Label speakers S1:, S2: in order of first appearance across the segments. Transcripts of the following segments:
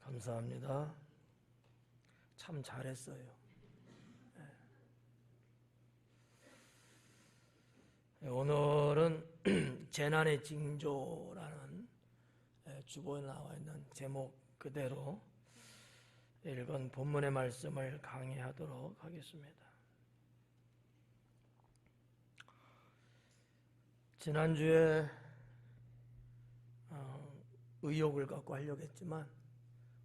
S1: 감사합니다. 참 잘했어요. 오늘은 재난의 징조라는 주보에 나와 있는 제목 그대로 읽은 본문의 말씀을 강의하도록 하겠습니다. 지난주에 의욕을 갖고 하려고 했지만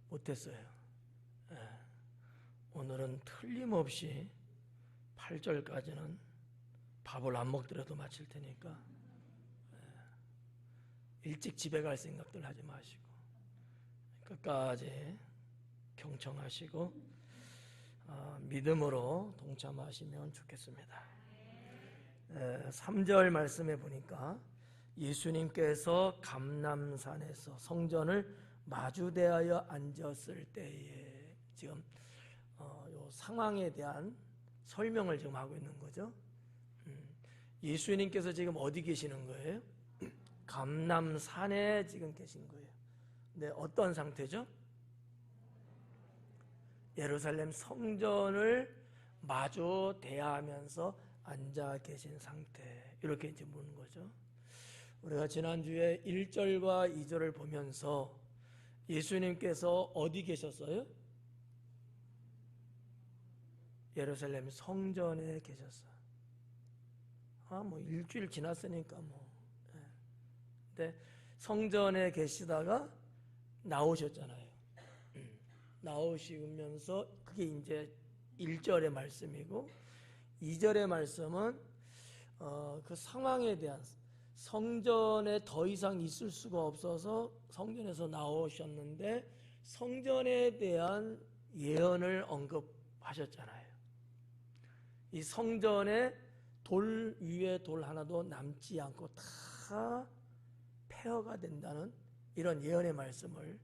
S1: 못했어요. 오늘은 틀림없이 8절까지는 밥을 안 먹더라도 마칠 테니까 일찍 집에 갈 생각들 하지 마시고 끝까지 경청하시고 믿음으로 동참하시면 좋겠습니다. 3절 말씀에 보니까 예수님께서 감람산에서 성전을 마주대하여 앉았을 때에 지금 요 상황에 대한 설명을 지금 하고 있는 거죠. 예수님께서 지금 어디 계시는 거예요? 감람산에 지금 계신 거예요. 근데 어떤 상태죠? 예루살렘 성전을 마주 대하면서 앉아 계신 상태, 이렇게 이제 묻는 거죠. 우리가 지난주에 1절과 2절을 보면서 예수님께서 어디 계셨어요? 예루살렘 성전에 계셨어요. 뭐 일주일 지났으니까 근데 성전에 계시다가 나오셨잖아요. 나오시면서 그게 이제 1절의 말씀이고 2절의 말씀은 그 상황에 대한, 성전에 더 이상 있을 수가 없어서 성전에서 나오셨는데 성전에 대한 예언을 언급하셨잖아요. 이 성전에 돌 위에 돌 하나도 남지 않고 다 폐허가 된다는 이런 예언의 말씀을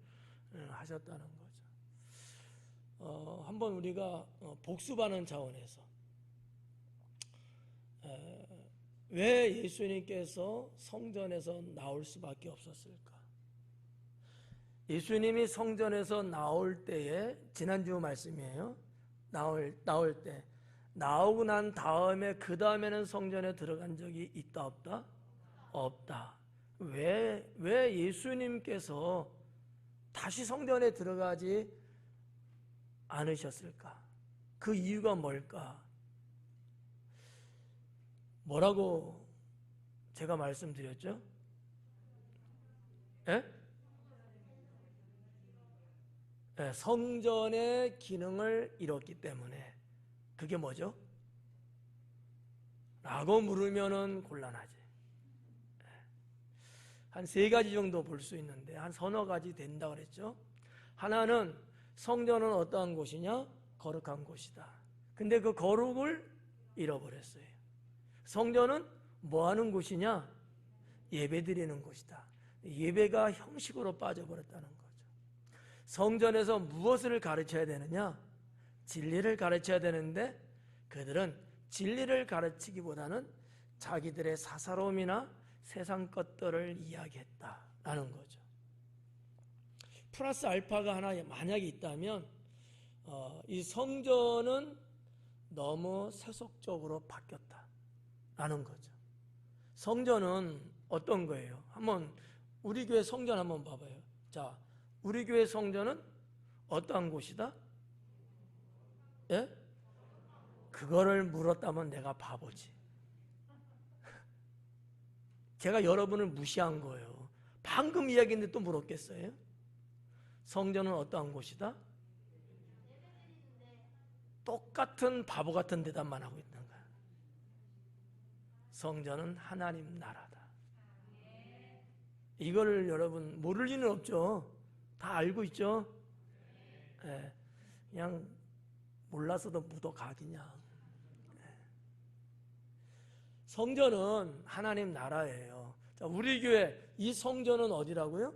S1: 하셨다는 거죠. 한번 우리가 복습하는 차원에서 왜 예수님께서 성전에서 나올 수밖에 없었을까? 예수님이 성전에서 나올 때에, 지난주 말씀이에요. 나올 때, 나오고 난 다음에 그 다음에는 성전에 들어간 적이 있다 없다? 없다. 왜 예수님께서 다시 성전에 들어가지 않으셨을까? 그 이유가 뭘까? 뭐라고 제가 말씀드렸죠? 성전의 기능을 잃었기 때문에. 그게 뭐죠? 라고 물으면은 곤란하지. 한 3가지 정도 볼 수 있는데 한 서너 가지 된다고 그랬죠. 하나는, 성전은 어떠한 곳이냐? 거룩한 곳이다. 근데 그 거룩을 잃어버렸어요. 성전은 뭐 하는 곳이냐? 예배 드리는 곳이다. 예배가 형식으로 빠져버렸다는 거죠. 성전에서 무엇을 가르쳐야 되느냐? 진리를 가르쳐야 되는데 그들은 진리를 가르치기보다는 자기들의 사사로움이나 세상 것들을 이야기했다라는 거죠. 플러스 알파가 하나 만약에 있다면 이 성전은 너무 세속적으로 바뀌었다라는 거죠. 성전은 어떤 거예요? 한번 우리 교회 성전 한번 봐봐요. 자, 우리 교회 성전은 어떠한 곳이다? 예? 그거를 물었다면 내가 바보지. 제가 여러분을 무시한 거예요. 방금 이야기인데 또 물었겠어요? 성전은 어떠한 곳이다? 똑같은 바보 같은 대답만 하고 있는 거야. 성전은 하나님 나라다. 이거를 여러분 모를 리는 없죠. 다 알고 있죠. 그냥 몰라서도 묻어가기냐. 성전은 하나님 나라예요. 자, 우리 교회 이 성전은 어디라고요?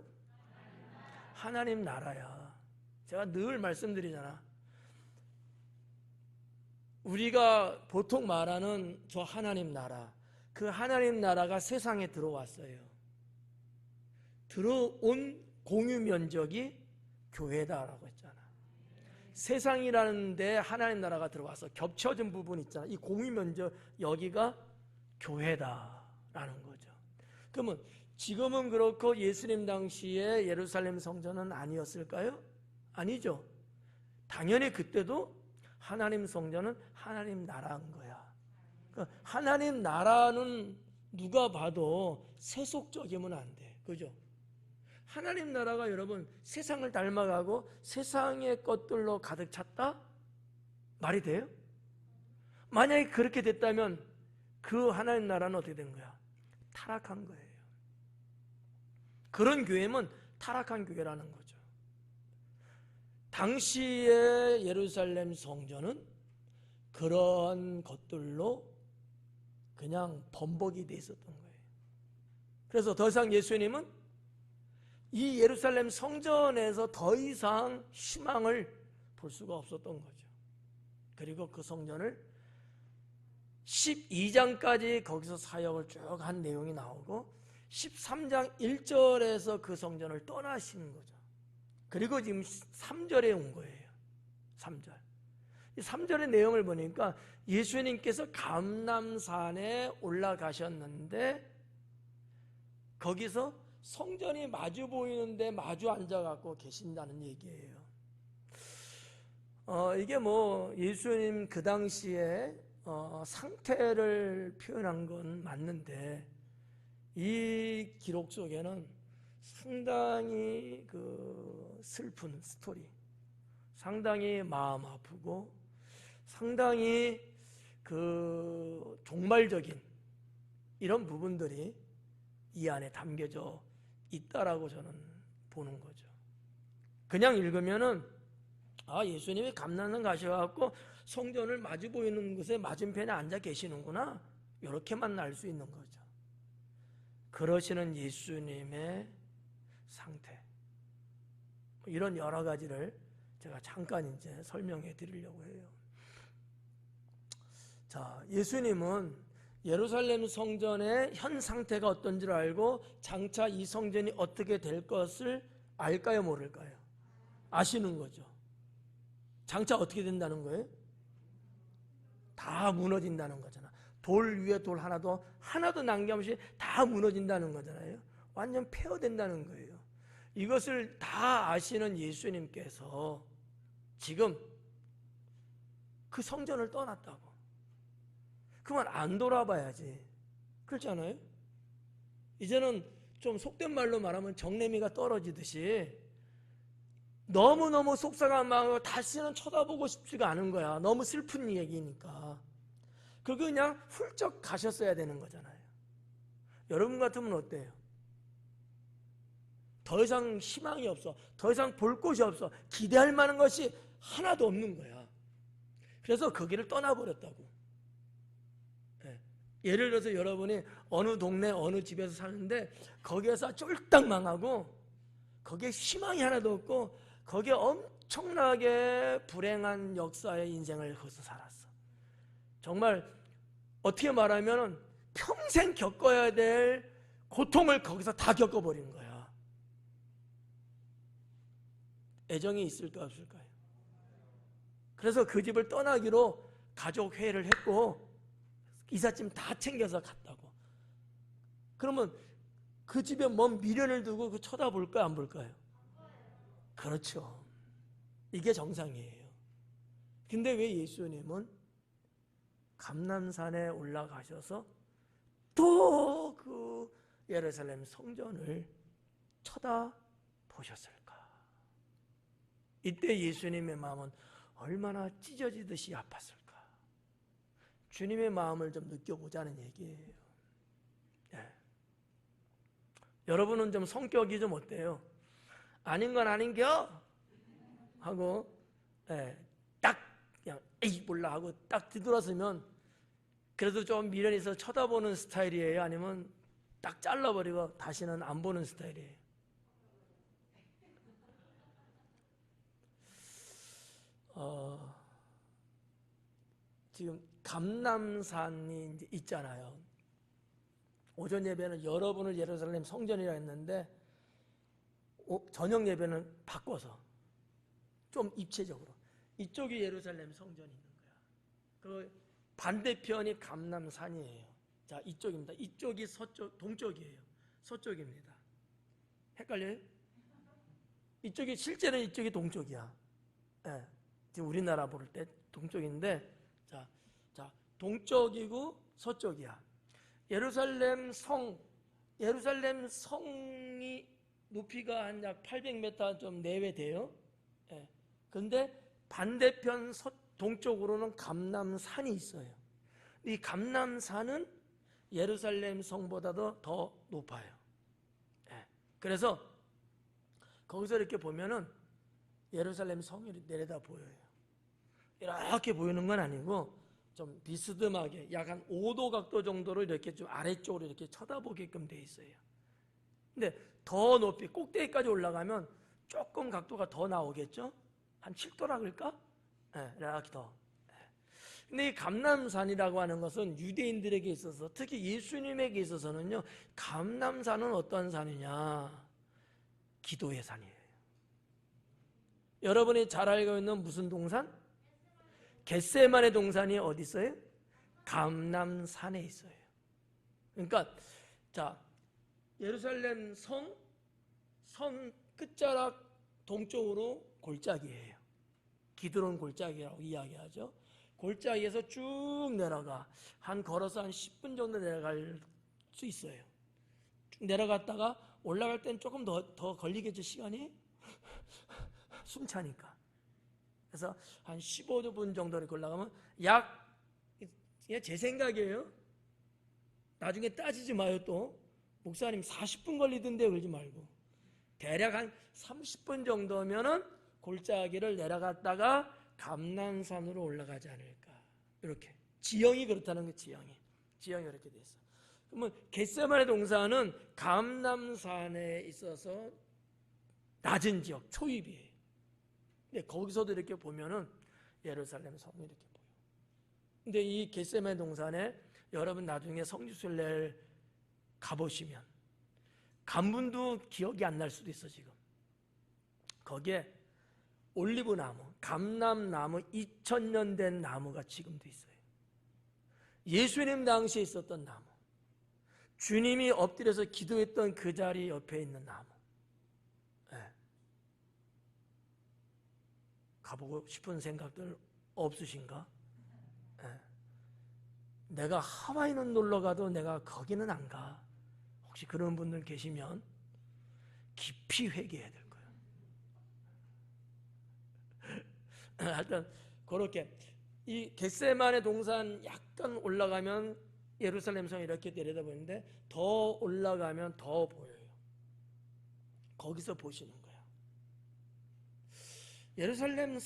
S1: 하나님 나라야. 제가 늘 말씀드리잖아. 우리가 보통 말하는 저 하나님 나라, 그 하나님 나라가 세상에 들어왔어요. 들어온 공유 면적이 교회다라고 했잖아. 세상이라는 데 하나님 나라가 들어와서 겹쳐진 부분 있잖아. 이 공유 면적 여기가 교회다라는 거죠. 그러면 지금은 그렇고 예수님 당시에 예루살렘 성전은 아니었을까요? 아니죠. 당연히 그때도 하나님 성전은 하나님 나라인 거야. 그러니까 하나님 나라는 누가 봐도 세속적이면 안 돼. 그죠? 하나님 나라가 여러분 세상을 닮아가고 세상의 것들로 가득 찼다? 말이 돼요? 만약에 그렇게 됐다면 그 하나님 나라는 어떻게 된 거야? 타락한 거예요. 그런 교회면 타락한 교회라는 거죠. 당시의 예루살렘 성전은 그런 것들로 그냥 범벅이 돼 있었던 거예요. 그래서 더 이상 예수님은 이 예루살렘 성전에서 더 이상 희망을 볼 수가 없었던 거죠. 그리고 그 성전을 12장까지 거기서 사역을 쭉 한 내용이 나오고 13장 1절에서 그 성전을 떠나시는 거죠. 그리고 지금 3절에 온 거예요. 3절. 이 3절의 내용을 보니까 예수님께서 감람산에 올라가셨는데 거기서 성전이 마주 보이는데 마주 앉아갖고 계신다는 얘기예요. 이게 뭐 예수님 그 당시에 상태를 표현한 건 맞는데 이 기록 속에는 상당히 그 슬픈 스토리, 상당히 마음 아프고 상당히 그 종말적인 이런 부분들이 이 안에 담겨져 있다라고 저는 보는 거죠. 그냥 읽으면은 예수님이 감람산 가셔갖고 성전을 마주 보이는 곳에 맞은편에 앉아 계시는구나 이렇게만 알 수 있는 거죠. 그러시는 예수님의 상태 이런 여러 가지를 제가 잠깐 이제 설명해 드리려고 해요. 자, 예수님은 예루살렘 성전의 현 상태가 어떤 줄 알고 장차 이 성전이 어떻게 될 것을 알까요, 모를까요? 아시는 거죠. 장차 어떻게 된다는 거예요? 다 무너진다는 거잖아. 돌 위에 돌 하나도 남김없이 다 무너진다는 거잖아요. 완전 폐허된다는 거예요. 이것을 다 아시는 예수님께서 지금 그 성전을 떠났다고. 그만 안 돌아봐야지. 그렇지 않아요? 이제는 좀 속된 말로 말하면 정내미가 떨어지듯이 너무너무 속상한 마음으로 다시는 쳐다보고 싶지가 않은 거야. 너무 슬픈 얘기니까. 그리고 그냥 훌쩍 가셨어야 되는 거잖아요. 여러분 같으면 어때요? 더 이상 희망이 없어. 더 이상 볼 곳이 없어. 기대할 만한 것이 하나도 없는 거야. 그래서 거기를 떠나버렸다고. 예를 들어서 여러분이 어느 동네 어느 집에서 사는데 거기에서 쫄딱 망하고 거기에 희망이 하나도 없고 거기에 엄청나게 불행한 역사의 인생을 거기서 살았어. 정말 어떻게 말하면 평생 겪어야 될 고통을 거기서 다 겪어버린 거야. 애정이 있을까 없을까요? 그래서 그 집을 떠나기로 가족 회의를 했고 이삿짐 다 챙겨서 갔다고. 그러면 그 집에 뭔 미련을 두고 그 쳐다볼까요, 안 볼까요? 그렇죠. 이게 정상이에요. 근데 왜 예수님은 감람산에 올라가셔서 또 그 예루살렘 성전을 쳐다보셨을까? 이때 예수님의 마음은 얼마나 찢어지듯이 아팠을까? 주님의 마음을 좀 느껴보자는 얘기예요. 여러분은 좀 성격이 좀 어때요? 아닌 건 아닌겨? 하고 딱 그냥 에이 몰라 하고 딱 뒤돌아서면 그래도 좀 미련이 있어서 쳐다보는 스타일이에요? 아니면 딱 잘라버리고 다시는 안 보는 스타일이에요? 지금 감람산이 이제 있잖아요. 오전 예배는 여러분을 예루살렘 성전이라 했는데 저녁 예배는 바꿔서 좀 입체적으로 이쪽이 예루살렘 성전이 있는 거야. 그 반대편이 감람산이에요. 자, 이쪽입니다. 이쪽이 서쪽, 동쪽이에요. 서쪽입니다. 헷갈려요? 이쪽이 실제는 이쪽이 동쪽이야. 예, 지금 우리나라 볼 때 동쪽인데, 자, 동쪽이고 서쪽이야. 예루살렘 성이 높이가 한 약 800m 좀 내외 돼요. 예. 근데 반대편 동쪽으로는 감람산이 있어요. 이 감람산은 예루살렘 성보다도 더 높아요. 예. 그래서 거기서 이렇게 보면은 예루살렘 성이 내려다 보여요. 이렇게 보이는 건 아니고 좀 비스듬하게 약 한 5도 각도 정도로 이렇게 좀 아래쪽으로 이렇게 쳐다보게끔 돼 있어요. 근데 더 높이 꼭대기까지 올라가면 조금 각도가 더 나오겠죠? 한 7도라 그럴까? 네, 이렇게 더. 근데 이 감람산이라고 하는 것은 유대인들에게 있어서, 특히 예수님에게 있어서는요, 감람산은 어떤 산이냐? 기도의 산이에요. 여러분이 잘 알고 있는 무슨 동산? 겟세마네 동산이 어디 있어요? 감람산에 있어요. 그러니까 자, 예루살렘 성 끝자락 동쪽으로 골짜기예요. 기드론 골짜기라고 이야기하죠. 골짜기에서 쭉 내려가 걸어서 한 10분 정도 내려갈 수 있어요. 쭉 내려갔다가 올라갈 땐 조금 더 걸리겠죠, 시간이? 숨차니까. 그래서 한 15분 정도 이렇게 올라가면 제 생각이에요. 나중에 따지지 마요. 또 목사님 40분 걸리던데 그러지 말고 대략 한 30분 정도면은 골짜기를 내려갔다가 감람산으로 올라가지 않을까. 이렇게 지형이 그렇다는 거. 지형이 이렇게 돼 있어. 그러면 겟세마네 동산은 감람산에 있어서 낮은 지역, 초입이에요. 근데 거기서도 이렇게 보면은 예루살렘 성이 이렇게 보여. 근데 이 겟세마네 동산에 여러분 나중에 성지순례를 가보시면 간분도 기억이 안 날 수도 있어. 지금 거기에 올리브나무, 감람나무 2000년 된 나무가 지금도 있어요. 예수님 당시에 있었던 나무, 주님이 엎드려서 기도했던 그 자리 옆에 있는 나무. 가보고 싶은 생각들 없으신가? 내가 하와이는 놀러가도 내가 거기는 안 가. 혹시 그런 분들 계시면 깊이 회개해야 될 거예요. 하여튼 그렇게 이 겟세마네 동산 약간 올라가면 예루살렘 성이 이렇게 내려다보는데 더 올라가면 더 보여요. 거기서 보시는 거예요. 예루살렘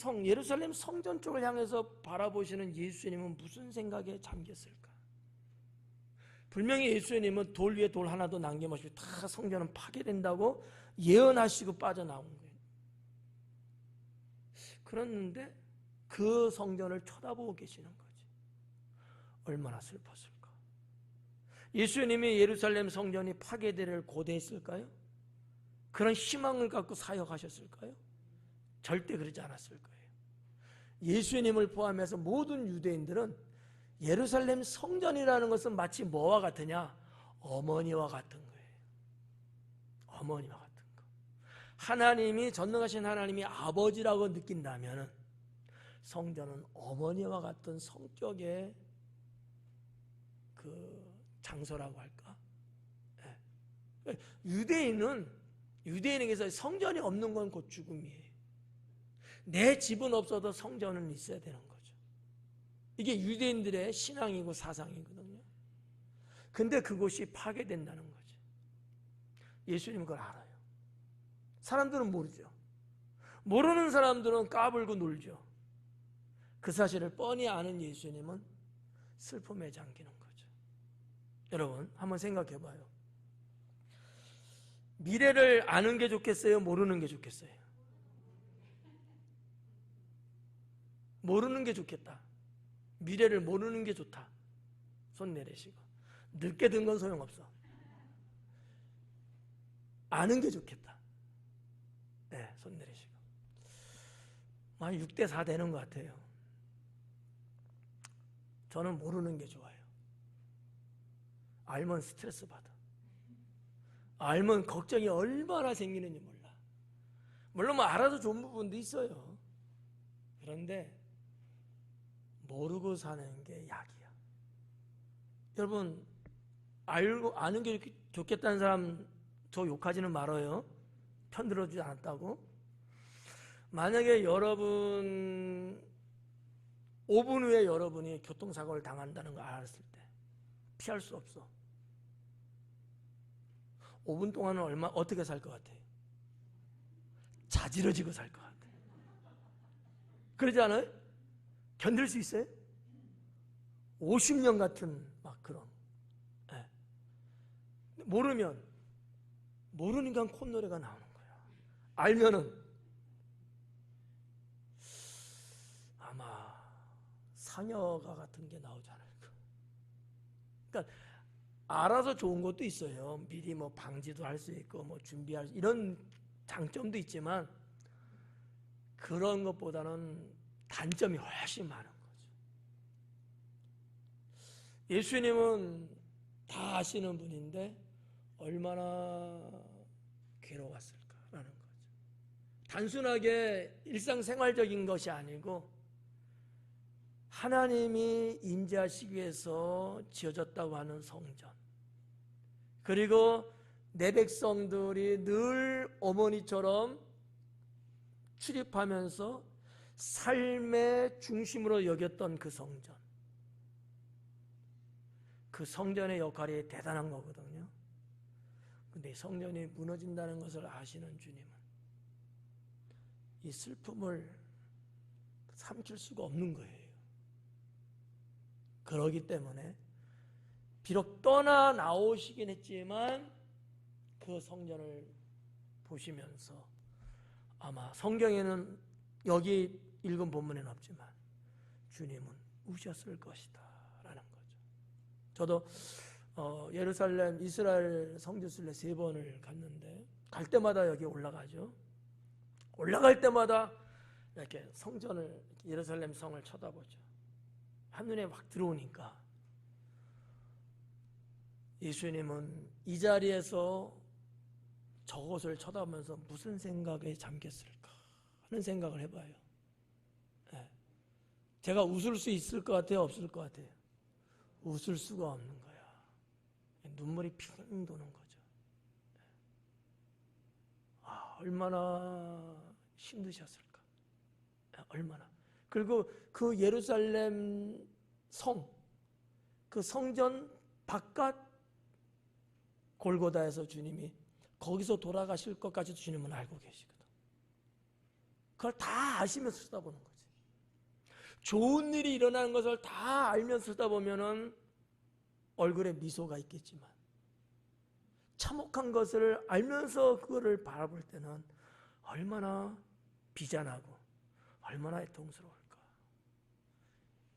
S1: 성전 쪽을 향해서 바라보시는 예수님은 무슨 생각에 잠겼을까? 분명히 예수님은 돌 위에 돌 하나도 남김없이 다 성전은 파괴된다고 예언하시고 빠져나온 거예요. 그랬는데 그 성전을 쳐다보고 계시는 거지. 얼마나 슬펐을까? 예수님이 예루살렘 성전이 파괴되기를 고대했을까요? 그런 희망을 갖고 사역하셨을까요? 절대 그러지 않았을 거예요. 예수님을 포함해서 모든 유대인들은 예루살렘 성전이라는 것은 마치 뭐와 같으냐? 어머니와 같은 거예요. 어머니와 같은 거. 하나님이, 전능하신 하나님이 아버지라고 느낀다면 성전은 어머니와 같은 성격의 그 장소라고 할까? 유대인에게서 성전이 없는 건 곧 죽음이에요. 내 집은 없어도 성전은 있어야 되는 거죠. 이게 유대인들의 신앙이고 사상이거든요. 근데 그곳이 파괴된다는 거죠. 예수님은 그걸 알아요. 사람들은 모르죠. 모르는 사람들은 까불고 놀죠. 그 사실을 뻔히 아는 예수님은 슬픔에 잠기는 거죠. 여러분 한번 생각해 봐요. 미래를 아는 게 좋겠어요? 모르는 게 좋겠어요? 모르는 게 좋겠다. 미래를 모르는 게 좋다. 손 내리시고. 늦게 든 건 소용없어. 아는 게 좋겠다. 네, 손 내리시고. 한 6대4 되는 것 같아요. 저는 모르는 게 좋아요. 알면 스트레스 받아. 알면 걱정이 얼마나 생기는지 몰라. 물론 뭐 알아도 좋은 부분도 있어요. 그런데 모르고 사는 게 약이야. 여러분, 알고 아는 게 좋겠다는 사람 저 욕하지는 말아요. 편들어주지 않았다고. 만약에 여러분 5분 후에 여러분이 교통사고를 당한다는 걸 알았을 때 피할 수 없어. 5분 동안은 어떻게 살 것 같아요? 자지러지고 살 것 같아요. 그러지 않아요? 견딜 수 있어요? 50년 같은 막 그런. 네. 모르니까 콧노래가 나오는 거야. 알면은 아마 상여가 같은 게 나오지 않을까. 그러니까 알아서 좋은 것도 있어요. 미리 뭐 방지도 할 수 있고 뭐 준비할 이런 장점도 있지만 그런 것보다는 단점이 훨씬 많은 거죠. 예수님은 다 아시는 분인데 얼마나 괴로웠을까라는 거죠. 단순하게 일상생활적인 것이 아니고 하나님이 임재하시기 위해서 지어졌다고 하는 성전, 그리고 내 백성들이 늘 어머니처럼 출입하면서 삶의 중심으로 여겼던 그 성전, 그 성전의 역할이 대단한 거거든요. 근데 성전이 무너진다는 것을 아시는 주님은 이 슬픔을 삼킬 수가 없는 거예요. 그러기 때문에 비록 떠나 나오시긴 했지만 그 성전을 보시면서 아마 성경에는 여기 읽은 본문에는 없지만 주님은 우셨을 것이다 라는 거죠. 저도 예루살렘 이스라엘 성지순례 3번을 갔는데 갈 때마다 여기 올라가죠. 올라갈 때마다 이렇게 성전을, 예루살렘 성을 쳐다보죠. 한눈에 확 들어오니까 예수님은 이 자리에서 저것을 쳐다보면서 무슨 생각에 잠겼을까 하는 생각을 해봐요. 네. 제가 웃을 수 있을 것 같아요? 없을 것 같아요? 웃을 수가 없는 거야. 눈물이 핑 도는 거죠. 얼마나 힘드셨을까. 얼마나. 그리고 그 예루살렘 성, 그 성전 바깥 골고다에서 주님이 거기서 돌아가실 것까지 주님은 알고 계시거든. 그걸 다 아시면서 쳐다보는 거지. 좋은 일이 일어나는 것을 다 알면서 쳐다보면은 얼굴에 미소가 있겠지만 참혹한 것을 알면서 그거를 바라볼 때는 얼마나 비잔하고 얼마나 애통스러울까.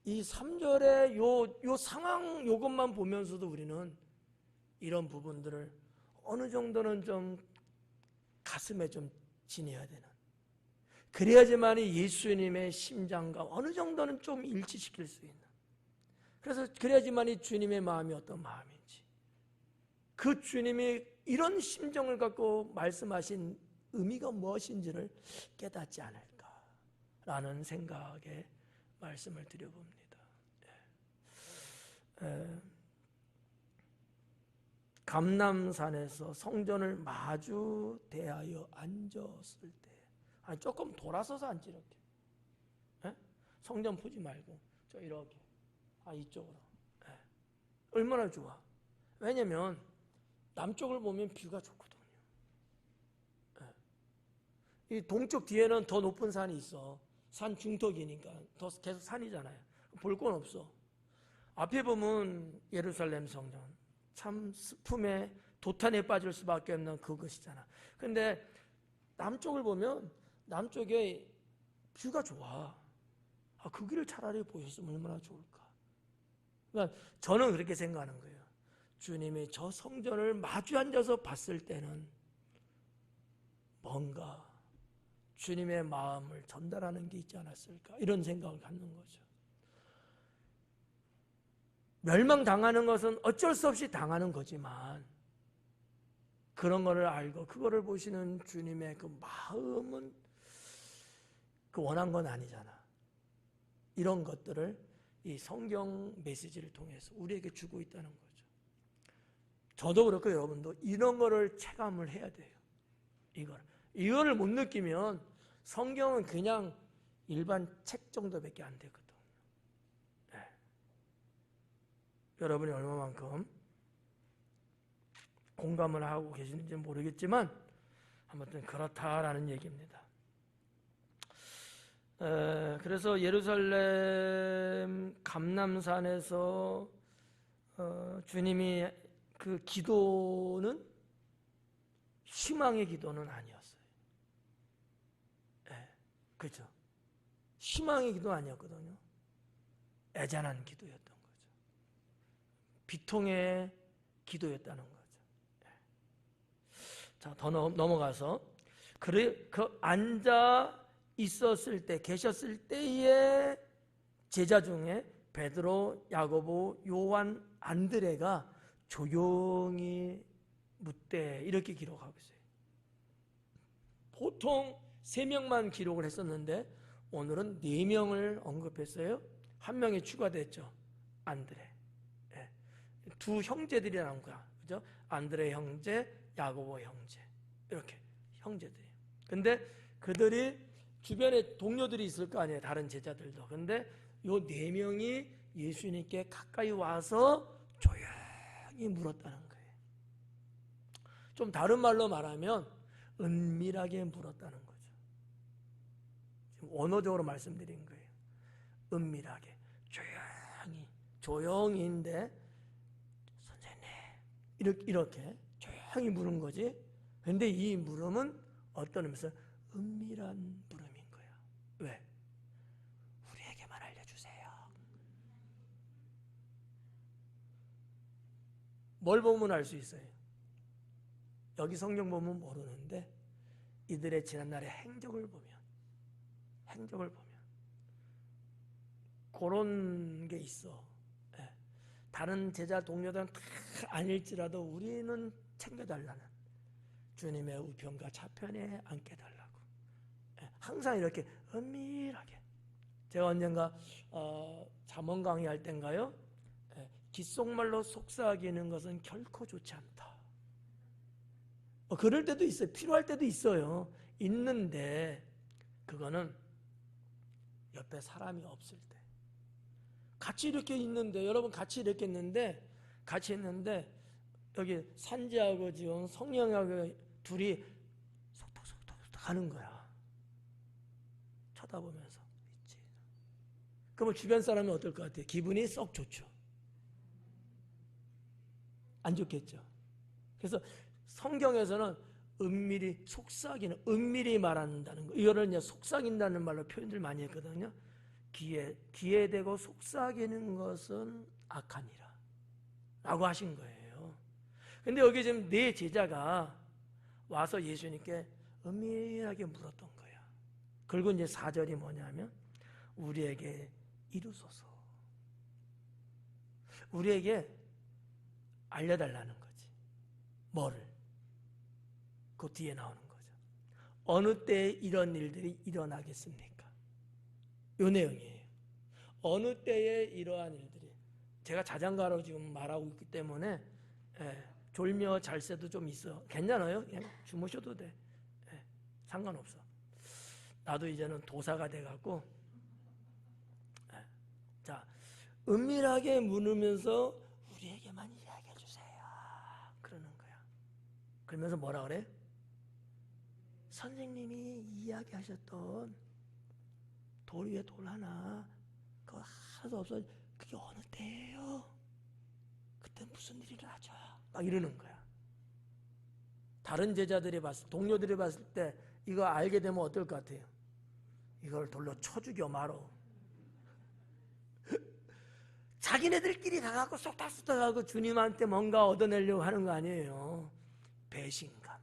S1: 이 3절의 요 상황 요것만 보면서도 우리는 이런 부분들을 어느 정도는 좀 가슴에 좀 지녀야 되는, 그래야지만이 예수님의 심장과 어느 정도는 좀 일치시킬 수 있는, 그래서 그래야지만이 주님의 마음이 어떤 마음인지, 그 주님이 이런 심정을 갖고 말씀하신 의미가 무엇인지를 깨닫지 않을까라는 생각에 말씀을 드려봅니다. 감람산에서 성전을 마주 대하여 앉았을 때, 아니 조금 돌아서서 앉지 이렇게. 성전 보지 말고 저 이렇게, 이쪽으로. 얼마나 좋아. 왜냐면 남쪽을 보면 뷰가 좋거든요. 이 동쪽 뒤에는 더 높은 산이 있어. 산 중턱이니까 더 계속 산이잖아요. 볼 건 없어. 앞에 보면 예루살렘 성전, 참 슬픔에 도탄에 빠질 수밖에 없는 그것이잖아. 근데 남쪽을 보면 남쪽에 뷰가 좋아. 그 길을 차라리 보셨으면 얼마나 좋을까. 그러니까 저는 그렇게 생각하는 거예요. 주님이 저 성전을 마주 앉아서 봤을 때는 뭔가 주님의 마음을 전달하는 게 있지 않았을까, 이런 생각을 갖는 거죠. 멸망당하는 것은 어쩔 수 없이 당하는 거지만 그런 거를 알고 그거를 보시는 주님의 그 마음은 그 원한 건 아니잖아. 이런 것들을 이 성경 메시지를 통해서 우리에게 주고 있다는 거죠. 저도 그렇고 여러분도 이런 거를 체감을 해야 돼요. 이거를 못 느끼면 성경은 그냥 일반 책 정도밖에 안 되거든. 네. 여러분이 얼마만큼 공감을 하고 계시는지 모르겠지만 아무튼 그렇다라는 얘기입니다. 그래서 예루살렘 감람산에서 주님이 그 기도는 희망의 기도는 아니었어요. 그렇죠? 희망의 기도 아니었거든요. 애잔한 기도였던 거죠. 비통의 기도였다는 거죠. 자, 더 넘어가서 그 앉아 있었을 때, 계셨을 때에 제자 중에 베드로, 야고보, 요한, 안드레가 조용히 묻되, 이렇게 기록하고 있어요. 보통 3명만 기록을 했었는데 오늘은 4명을 언급했어요. 한 명이 추가됐죠. 안드레. 두 형제들이 나온 거야. 그죠? 안드레 형제, 야고보 형제. 이렇게 형제들이. 근데 그들이 주변에 동료들이 있을 거 아니에요. 다른 제자들도. 근데 요 4명이 예수님께 가까이 와서 조용히 물었다는 거예요. 좀 다른 말로 말하면 은밀하게 물었다는 거죠. 지금 언어적으로 말씀드린 거예요. 은밀하게, 조용히인데 선생님 이렇게 조용히 물은 거지. 근데 이 물음은 어떤 의미에서 은밀한 물음인 거야. 왜? 우리에게만 알려주세요. 뭘 보면 알 수 있어요? 여기 성경 보면 모르는데 이들의 지난날의 행적을 보면 그런 게 있어. 다른 제자 동료들은 다 아닐지라도 우리는 챙겨달라는, 주님의 우편과 좌편에 앉게달라고. 항상 이렇게 은밀하게. 제가 언젠가 잠언 강의할 땐가요, 귓속말로 속삭이는 것은 결코 좋지 않다. 그럴 때도 있어요. 필요할 때도 있어요. 있는데 그거는 옆에 사람이 없을 때. 같이 이렇게 있는데, 여러분 같이 이렇게 있는데 여기 산지하고 지금 성령하고 둘이 속닥속닥 하는 거야. 쳐다보면서 있지. 그러면 주변 사람이 어떨 것 같아요? 기분이 썩 좋죠. 안 좋겠죠. 그래서 성경에서는 은밀히 속삭이는, 은밀히 말한다는 거, 이거를 이제 속삭인다는 말로 표현들 많이 했거든요. 귀에 대고 속삭이는 것은 악하니라 라고 하신 거예요. 근데 여기 지금 4 제자가 와서 예수님께 은밀하게 물었던 거야. 그리고 이제 4절이 뭐냐면 우리에게 이루소서. 우리에게 알려달라는 거지. 뭐를? 그 뒤에 나오는 거죠. 어느 때에 이런 일들이 일어나겠습니까? 요 내용이에요. 어느 때에 이러한 일들이. 제가 자장가로 지금 말하고 있기 때문에 졸며 잘 새도 좀 있어. 괜찮아요? 그냥 주무셔도 돼. 상관없어. 나도 이제는 도사가 돼갖고. 자, 은밀하게 물으면서 우리에게만 이야기해 주세요. 그러는 거야. 그러면서 뭐라 그래? 선생님이 이야기하셨던 돌 위에 돌 하나, 그거 하나도 없어. 그게 어느 때예요? 그때 무슨 일이 일어나죠? 막 이러는 거야. 다른 제자들이 동료들이 봤을 때 이거 알게 되면 어떨 것 같아요? 이걸 돌로 쳐 죽여 말어. 자기네들끼리 가갖고 쏙닥쏙닥하고 주님한테 뭔가 얻어내려고 하는 거 아니에요. 배신감.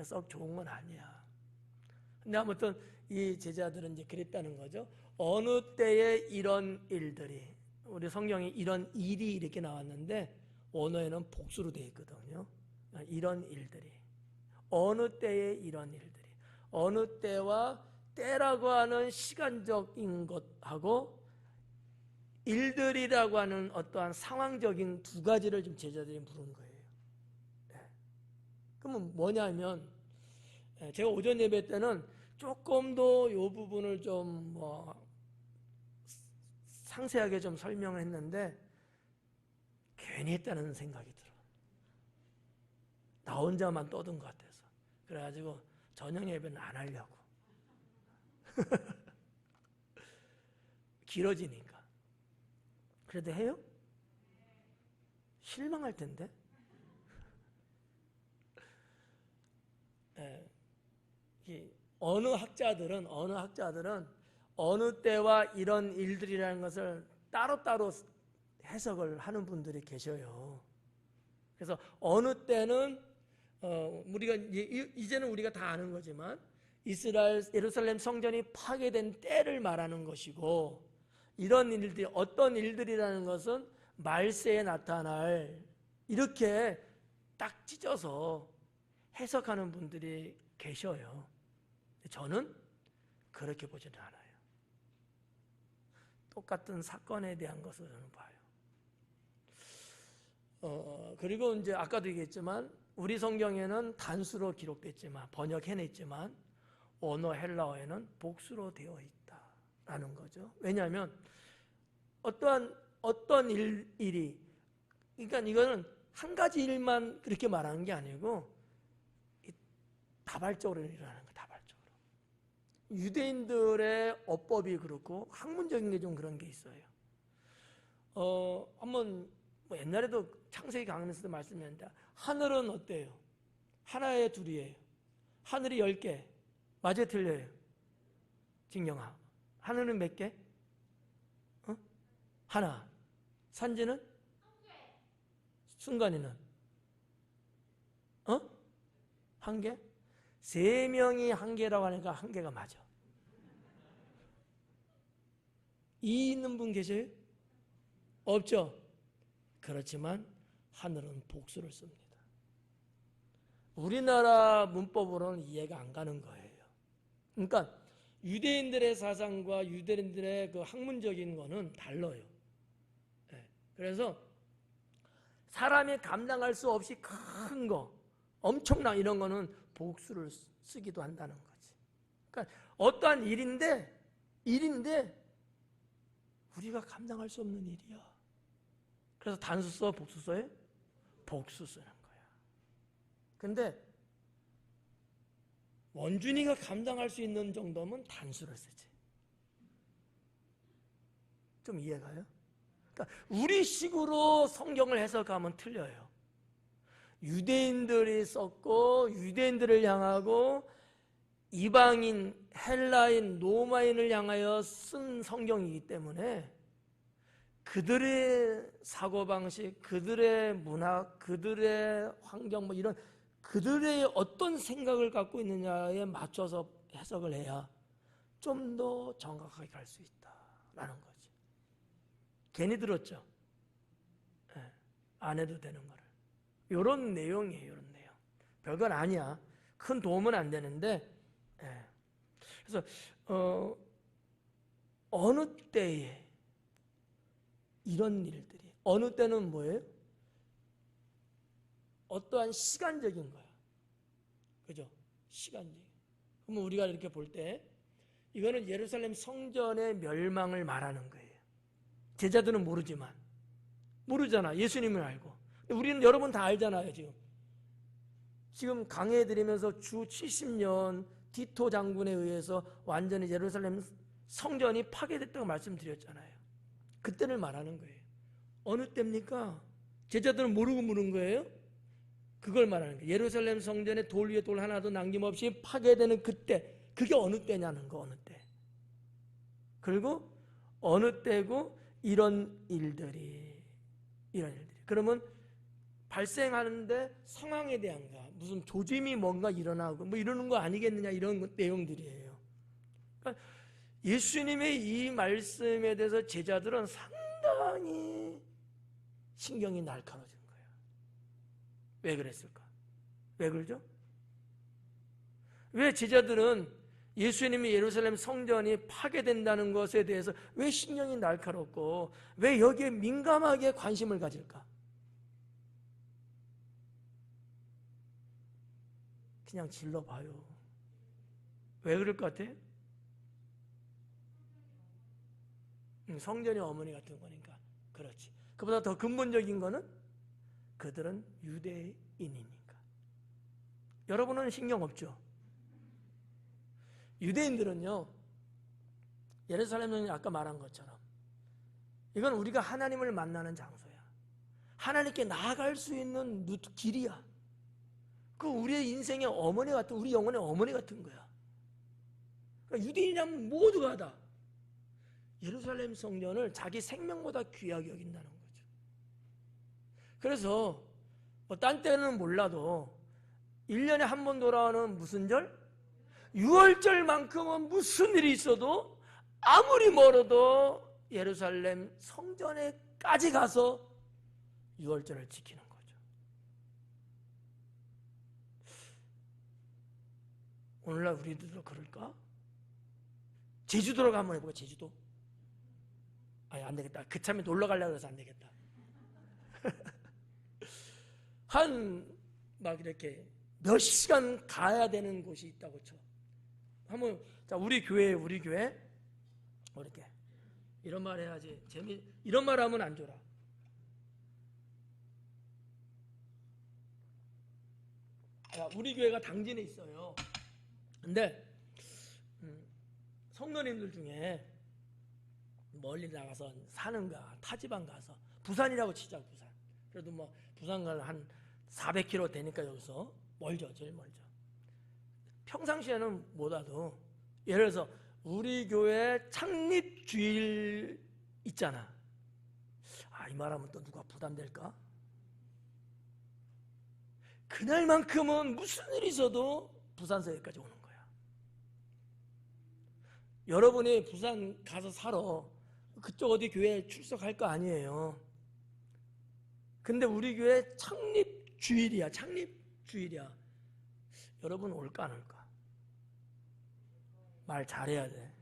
S1: 썩 좋은 건 아니야. 근데 아무튼 이 제자들은 이제 그랬다는 거죠. 어느 때에 이런 일들이, 우리 성경에 이런 일이 이렇게 나왔는데 원어에는 복수로 되어 있거든요. 이런 일들이, 어느 때에 이런 일들이, 어느 때와 때라고 하는 시간적인 것하고 일들이라고 하는 어떠한 상황적인 두 가지를 좀 제자들이 물은 거예요. 그러면 뭐냐면, 제가 오전 예배 때는 조금 더 이 부분을 좀 상세하게 좀 설명을 했는데 괜히 했다는 생각이 들어. 나 혼자만 떠든 것 같아서. 그래가지고 저녁 예배는 안 하려고. 길어지니까. 그래도 해요? 실망할 텐데. 어느 학자들은 어느 때와 이런 일들이라는 것을 따로따로 해석을 하는 분들이 계셔요. 그래서 어느 때는 우리가 이제는 우리가 다 아는 거지만 이스라엘 예루살렘 성전이 파괴된 때를 말하는 것이고, 이런 일들이 어떤 일들이라는 것은 말세에 나타날, 이렇게 딱 찢어서 해석하는 분들이 계셔요. 저는 그렇게 보지는 않아요. 똑같은 사건에 대한 것을 저는 봐요. 그리고 이제 아까도 얘기했지만 우리 성경에는 단수로 기록됐지만, 번역해냈지만 언어 헬라어에는 복수로 되어 있다라는 거죠. 왜냐하면 어떤 일이, 그러니까 이거는 한 가지 일만 그렇게 말하는 게 아니고 다발적으로 일어나는 거예요. 다발적으로. 유대인들의 어법이 그렇고 학문적인 게 좀 그런 게 있어요. 한번 옛날에도 창세기 강론에서도 말씀드렸는데, 하늘은 어때요? 하나에 둘이에요. 하늘이 10개. 맞아요, 틀려요? 진경아, 하늘은 몇 개? 하나. 산지는? 순간이는? 한 개? 3명이 한 개라고 하니까 한 개가 맞아. 이 있는 분 계세요? 없죠? 그렇지만 하늘은 복수를 씁니다. 우리나라 문법으로는 이해가 안 가는 거예요. 그러니까 유대인들의 사상과 유대인들의 그 학문적인 거는 달라요. 그래서 사람이 감당할 수 없이 큰 거, 엄청난 이런 거는 복수를 쓰기도 한다는 거지. 그러니까 어떠한 일인데 우리가 감당할 수 없는 일이야. 그래서 단수 써, 복수 써요? 복수 쓰는 거야. 근데 원준이가 감당할 수 있는 정도면 단수를 쓰지. 좀 이해가요? 그러니까 우리 식으로 성경을 해석하면 틀려요. 유대인들이 썼고 유대인들을 향하고 이방인, 헬라인, 로마인을 향하여 쓴 성경이기 때문에 그들의 사고방식, 그들의 문화, 그들의 환경, 이런 그들의 어떤 생각을 갖고 있느냐에 맞춰서 해석을 해야 좀 더 정확하게 갈 수 있다라는 거지. 괜히 들었죠? 안 해도 되는 거를. 이런 내용이에요, 이런 내용. 별건 아니야. 큰 도움은 안 되는데, 그래서 어느 때에 이런 일들이, 어느 때는 뭐예요? 어떠한 시간적인 거야. 그죠? 시간적인. 그러면 우리가 이렇게 볼 때 이거는 예루살렘 성전의 멸망을 말하는 거예요. 제자들은 모르잖아. 예수님을 알고. 우리는 여러분 다 알잖아요. 지금 강해드리면서 주 70년 디토 장군에 의해서 완전히 예루살렘 성전이 파괴됐다고 말씀드렸잖아요. 그때를 말하는 거예요. 어느 때입니까? 제자들은 모르고 물은 거예요? 그걸 말하는 거예요. 예루살렘 성전에 돌 위에 돌 하나도 남김없이 파괴되는 그때, 그게 어느 때냐는 거, 어느 때. 그리고 어느 때고 이런 일들이. 그러면 발생하는데 상황에 대한가 무슨 조짐이 뭔가 일어나고 뭐 이러는 거 아니겠느냐 이런 내용들이에요. 그러니까 예수님의 이 말씀에 대해서 제자들은 상당히 신경이 날카로워진 거예요. 왜 그랬을까? 왜 그러죠? 왜 제자들은 예수님이 예루살렘 성전이 파괴된다는 것에 대해서 왜 신경이 날카롭고 왜 여기에 민감하게 관심을 가질까? 그냥 질러봐요. 왜 그럴 것 같아? 성전이 어머니 같은 거니까. 그렇지. 그보다 더 근본적인 거는 그들은 유대인이니까. 여러분은 신경 없죠? 유대인들은요, 예루살렘은 아까 말한 것처럼 이건 우리가 하나님을 만나는 장소야. 하나님께 나아갈 수 있는 길이야. 그 우리의 인생의 어머니 같은, 우리 영혼의 어머니 같은 거야. 그러니까 유대인이라면 모두가 다 예루살렘 성전을 자기 생명보다 귀하게 여긴다는 거죠. 그래서 뭐 딴 때는 몰라도 1년에 한 번 돌아오는 무슨 절? 유월절만큼은 무슨 일이 있어도 아무리 멀어도 예루살렘 성전에까지 가서 유월절을 지키는 거죠. 오늘날 우리들도 그럴까? 제주도로 한번 해볼까? 제주도? 아니 안 되겠다. 그참에 놀러 가려고 해서 안 되겠다. 막 이렇게 몇 시간 가야 되는 곳이 있다고 쳐. 한번 자 우리 교회 이렇게 이런 말 해야지. 이런 말 하면 안 줘라. 자, 우리 교회가 당진에 있어요. 근데 성도님들 중에 멀리 나가서 사는가 타지방 가서 부산이라고 치자. 부산. 그래도 뭐 부산 가는 한 400km 되니까 여기서 멀죠. 제일 멀죠. 평상시에는 못 와도 예를 들어서 우리 교회 창립 주일 있잖아. 이 말하면 또 누가 부담될까? 그날만큼은 무슨 일이 있어도 부산서 여기까지 오는 거야. 여러분이 부산 가서 살아. 그쪽 어디 교회에 출석할 거 아니에요. 근데 우리 교회 창립 주일이야. 여러분 올까 안 올까? 말 잘해야 돼.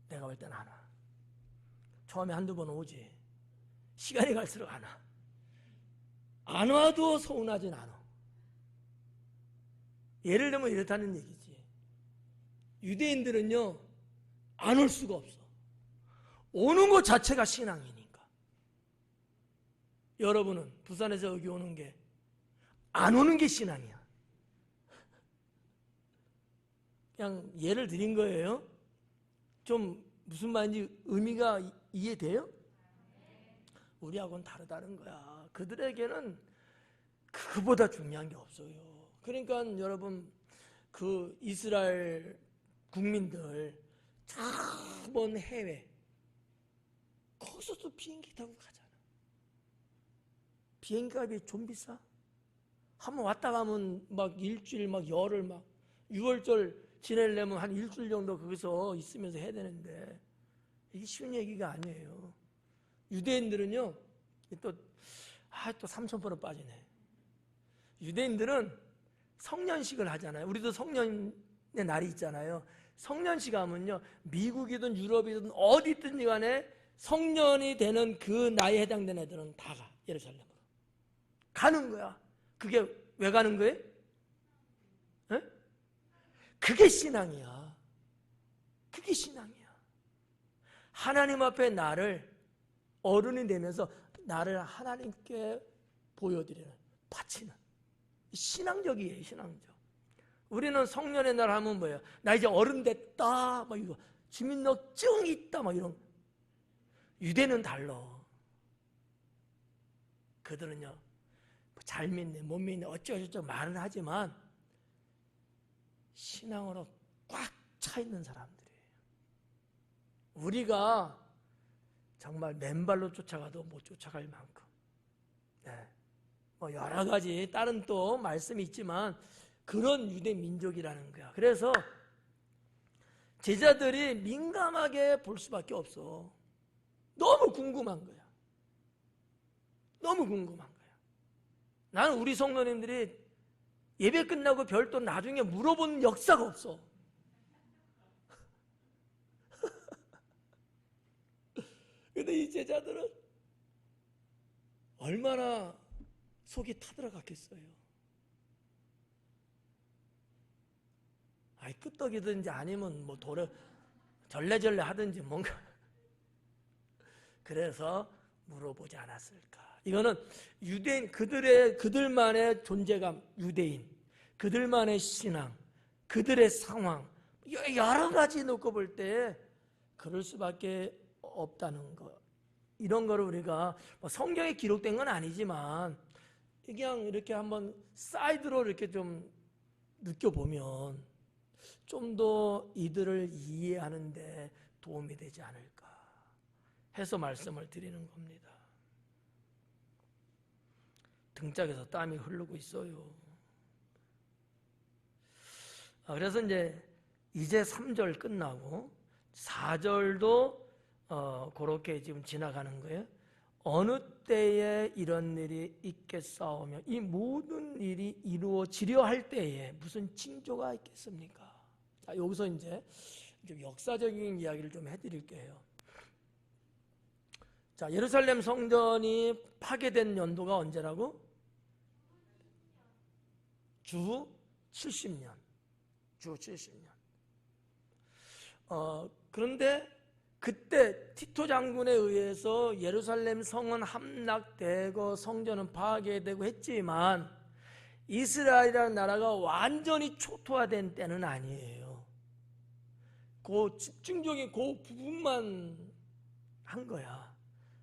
S1: 내가 볼 땐 안 와. 처음에 한두 번 오지. 시간이 갈수록 안 와. 안 와도 서운하진 않아. 예를 들면 이렇다는 얘기지. 유대인들은요, 안 올 수가 없어. 오는 것 자체가 신앙이니까. 여러분은 부산에서 여기 오는 게 안 오는 게 신앙이야. 그냥 예를 드린 거예요. 좀 무슨 말인지 의미가 이해돼요? 우리하고는 다르다는 거야. 그들에게는 그거보다 중요한 게 없어요. 그러니까 여러분 그 이스라엘 국민들 저번 해외 거기서도 비행기 타고 가잖아. 비행기 값이 좀 비싸? 한번 왔다 가면 막 일주일 막 열흘 막 6월절 지내려면 한 일주일 정도 거기서 있으면서 해야 되는데 이게 쉬운 얘기가 아니에요. 유대인들은요 또 3,000% 빠지네. 유대인들은 성년식을 하잖아요. 우리도 성년의 날이 있잖아요. 성년식 하면요 미국이든 유럽이든 어디 있든지 간에 성년이 되는 그 나이에 해당되는 애들은 다 가. 예루살렘으로 가는 거야. 그게 왜 가는 거예요? 에? 그게 신앙이야. 그게 신앙이야. 하나님 앞에 나를 어른이 되면서 나를 하나님께 보여드리는, 바치는 신앙적이에요. 신앙적. 우리는 성년의 날 하면 뭐예요? 나 이제 어른 됐다 막 이거 주민등록증 있다 막 이런. 유대는 달라. 그들은요 잘 믿네 못 믿네 어쩌고저쩌고 말은 하지만 신앙으로 꽉 차 있는 사람들이에요. 우리가 정말 맨발로 쫓아가도 못 쫓아갈 만큼. 네. 뭐 여러 가지 다른 또 말씀이 있지만 그런 유대 민족이라는 거야. 그래서 제자들이 민감하게 볼 수밖에 없어. 너무 궁금한 거야. 너무 궁금한 거야. 나는 우리 성도님들이 예배 끝나고 별도 나중에 물어본 역사가 없어. 근데 이 제자들은 얼마나 속이 타들어갔겠어요. 아이, 끄떡이든지 아니면 뭐 절레절레 하든지 뭔가. 그래서 물어보지 않았을까. 이거는 유대인, 그들만의 존재감, 유대인, 그들만의 신앙, 그들의 상황, 여러 가지 놓고 볼 때 그럴 수밖에 없다는 것. 이런 거를 우리가 성경에 기록된 건 아니지만 그냥 이렇게 한번 사이드로 이렇게 좀 느껴보면 좀 더 이들을 이해하는데 도움이 되지 않을까 해서 말씀을 드리는 겁니다. 등짝에서 땀이 흐르고 있어요. 그래서 이제 3절 끝나고 4절도 그렇게 지금 지나가는 거예요. 어느 때에 이런 일이 있겠사오며 이 모든 일이 이루어지려 할 때에 무슨 징조가 있겠습니까? 자, 여기서 이제 좀 역사적인 이야기를 좀 해드릴게요. 자, 예루살렘 성전이 파괴된 연도가 언제라고? 주 70년. 주 70년. 그런데 그때 티토 장군에 의해서 예루살렘 성은 함락되고 성전은 파괴되고 했지만 이스라엘이라는 나라가 완전히 초토화된 때는 아니에요. 그 집중적인 그 부분만 한 거야.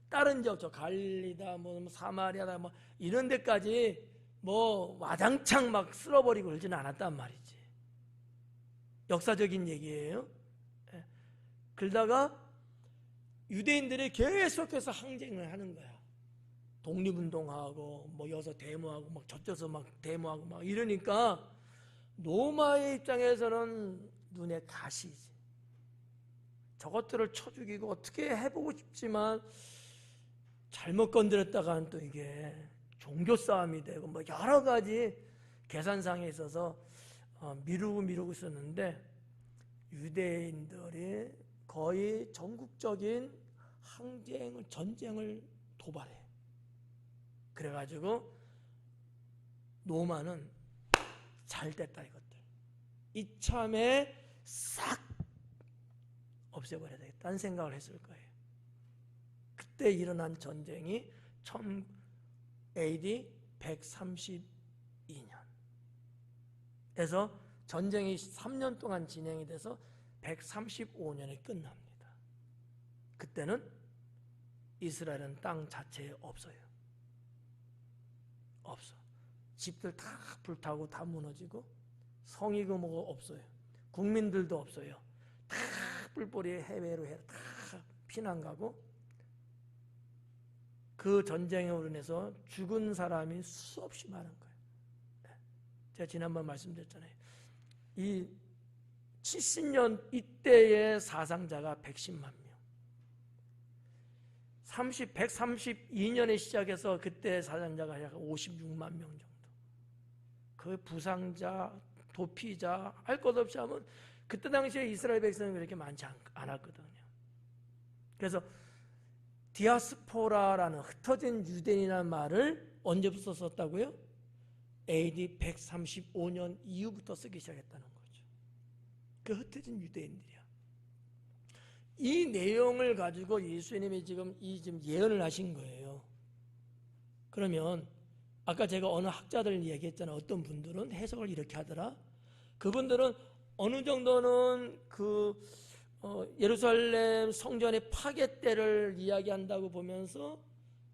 S1: 다른 지역, 저 갈릴리다, 뭐 사마리아다, 뭐 이런 데까지 뭐 와장창 막 쓸어버리고 그러지는 않았단 말이지. 역사적인 얘기예요. 그러다가 유대인들이 계속해서 항쟁을 하는 거야. 독립운동하고 뭐 여기서 데모하고 막 저쪽에서 막 데모하고 막 이러니까 로마의 입장에서는 눈에 가시지. 저것들을 쳐 죽이고 어떻게 해보고 싶지만 잘못 건드렸다가는 또 이게 종교 싸움이 되고 뭐 여러 가지 계산상에 있어서 미루고 있었는데 유대인들이 거의 전국적인 전쟁을 도발해. 그래가지고 로마는 잘 됐다 이것들. 이참에 싹 없애버려야 되겠다는 생각을 했을 거예요. 그때 일어난 전쟁이 AD 132년. 그래서 전쟁이 3년 동안 진행이 돼서 135년에 끝납니다. 그때는 이스라엘은 땅 자체에 없어요. 없어. 집들 다 불타고 다 무너지고 성이고 뭐가 없어요. 국민들도 없어요. 다 뿔뿔이 해외로 다 피난 가고 그 전쟁으로 인해서 죽은 사람이 수없이 많은 거예요. 제가 지난번 말씀드렸잖아요. 이 70년 이때의 사상자가 110만 명. 132년에 시작해서 그때 사상자가 약 56만 명 정도. 그 부상자, 도피자 할 것 없이 하면 그때 당시에 이스라엘 백성은 그렇게 많지 않았거든요. 그래서 디아스포라라는 흩어진 유대인이라는 말을 언제부터 썼다고요? AD 135년 이후부터 쓰기 시작했다는 거죠. 그 흩어진 유대인들이야. 이 내용을 가지고 예수님이 지금 예언을 하신 거예요. 그러면 아까 제가 어느 학자들 얘기했잖아요. 어떤 분들은 해석을 이렇게 하더라. 그분들은 어느 정도는 예루살렘 성전의 파괴 때를 이야기한다고 보면서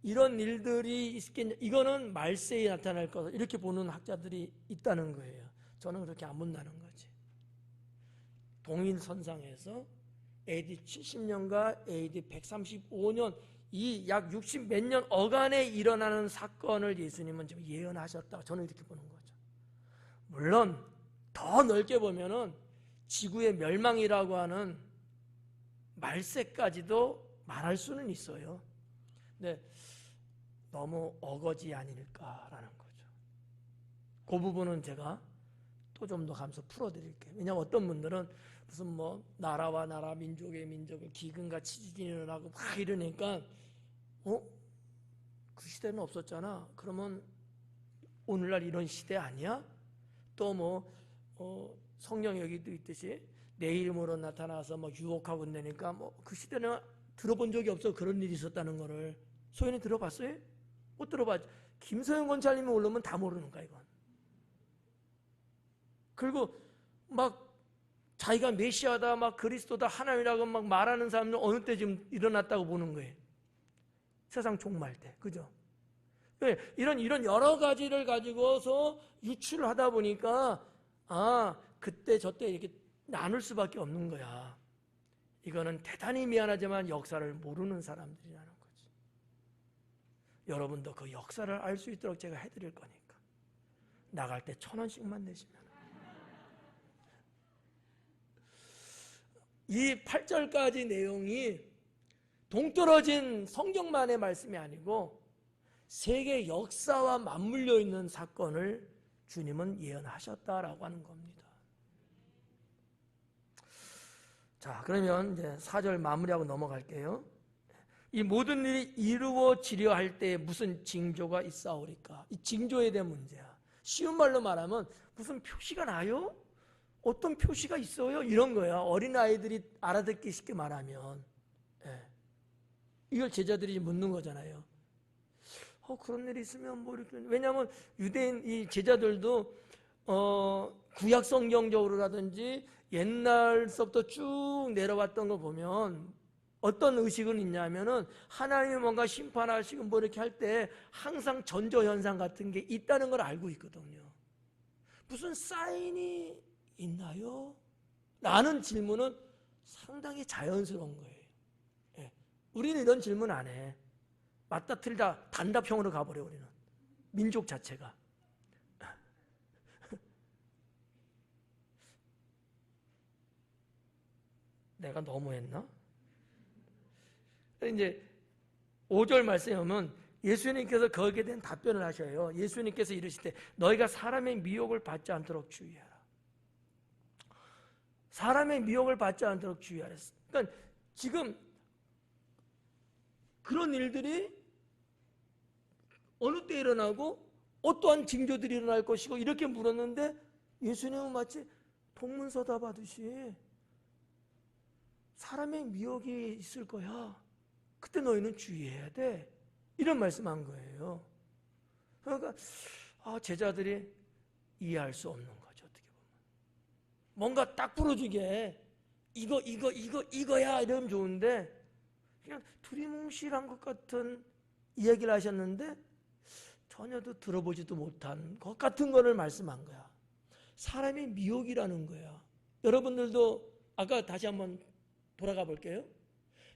S1: 이런 일들이 있겠냐, 이거는 말세에 나타날 거다 이렇게 보는 학자들이 있다는 거예요. 저는 그렇게 안 본다는 거지. 동일선상에서 AD 70년과 AD 135년 이 약 60 몇 년 어간에 일어나는 사건을 예수님은 지금 예언하셨다. 저는 이렇게 보는 거죠. 물론 더 넓게 보면은 지구의 멸망이라고 하는 말세까지도 말할 수는 있어요. 근데 너무 어거지 아닐까라는 거죠. 그 부분은 제가 또 좀 더 감서 풀어드릴게요. 왜냐하면 어떤 분들은 무슨 뭐 나라와 나라, 민족의 민족을 기근과 지진이 일어나고 막 이러니까 그 시대는 없었잖아. 그러면 오늘날 이런 시대 아니야? 또 성령 여기도 있듯이 내 이름으로 나타나서 뭐 유혹하고 그러니까 그 시대는 들어본 적이 없어. 그런 일이 있었다는 거를. 소연이 들어봤어요? 못 들어봤죠. 김소영 권사님이 올라오면 다 모르는 거야 이건. 그리고 막 자기가 메시아다, 막 그리스도다, 하나님이라고 막 말하는 사람들 어느 때 지금 일어났다고 보는 거예요. 세상 종말 때, 그죠? 이런 여러 가지를 가지고서 유출을 하다 보니까 그때 저때 이렇게 나눌 수밖에 없는 거야. 이거는 대단히 미안하지만 역사를 모르는 사람들이라는 거지. 여러분도 그 역사를 알 수 있도록 제가 해드릴 거니까 나갈 때 1,000원씩만 내시면. 이 8절까지 내용이 동떨어진 성경만의 말씀이 아니고 세계 역사와 맞물려 있는 사건을 주님은 예언하셨다라고 하는 겁니다. 자, 그러면 이제 4절 마무리하고 넘어갈게요. 이 모든 일이 이루어지려 할 때 무슨 징조가 있사오리까? 이 징조에 대한 문제야. 쉬운 말로 말하면 무슨 표시가 나요? 어떤 표시가 있어요? 이런 거야. 어린아이들이 알아듣기 쉽게 말하면. 이걸 제자들이 묻는 거잖아요. 그런 일이 있으면 뭐 이렇게. 왜냐하면 유대인 이 제자들도 구약 성경적으로라든지 옛날서부터 쭉 내려왔던 거 보면 어떤 의식은 있냐면은 하나님이 뭔가 심판하시고 뭐 이렇게 할 때 항상 전조현상 같은 게 있다는 걸 알고 있거든요. 무슨 사인이 있나요? 라는 질문은 상당히 자연스러운 거예요. 우리는 이런 질문 안 해. 맞다 틀다 단답형으로 가버려. 우리는 민족 자체가. 내가 너무했나? 이제 5절 말씀에 보면 예수님께서 거기에 대한 답변을 하셔요. 예수님께서 이르시되 너희가 사람의 미혹을 받지 않도록 주의하라. 사람의 미혹을 받지 않도록 주의하라. 그러니까 지금 그런 일들이 어느 때 일어나고 어떠한 징조들이 일어날 것이고 이렇게 물었는데 예수님은 마치 동문서답하듯이 사람의 미혹이 있을 거야. 그때 너희는 주의해야 돼. 이런 말씀한 거예요. 그러니까 제자들이 이해할 수 없는 거죠. 어떻게 보면 뭔가 딱 부러지게 이거야 이러면 좋은데 그냥 두리뭉실한 것 같은 이야기를 하셨는데 전혀도 들어보지도 못한 것 같은 거를 말씀한 거야. 사람의 미혹이라는 거야. 여러분들도 아까 다시 한번 돌아가 볼게요.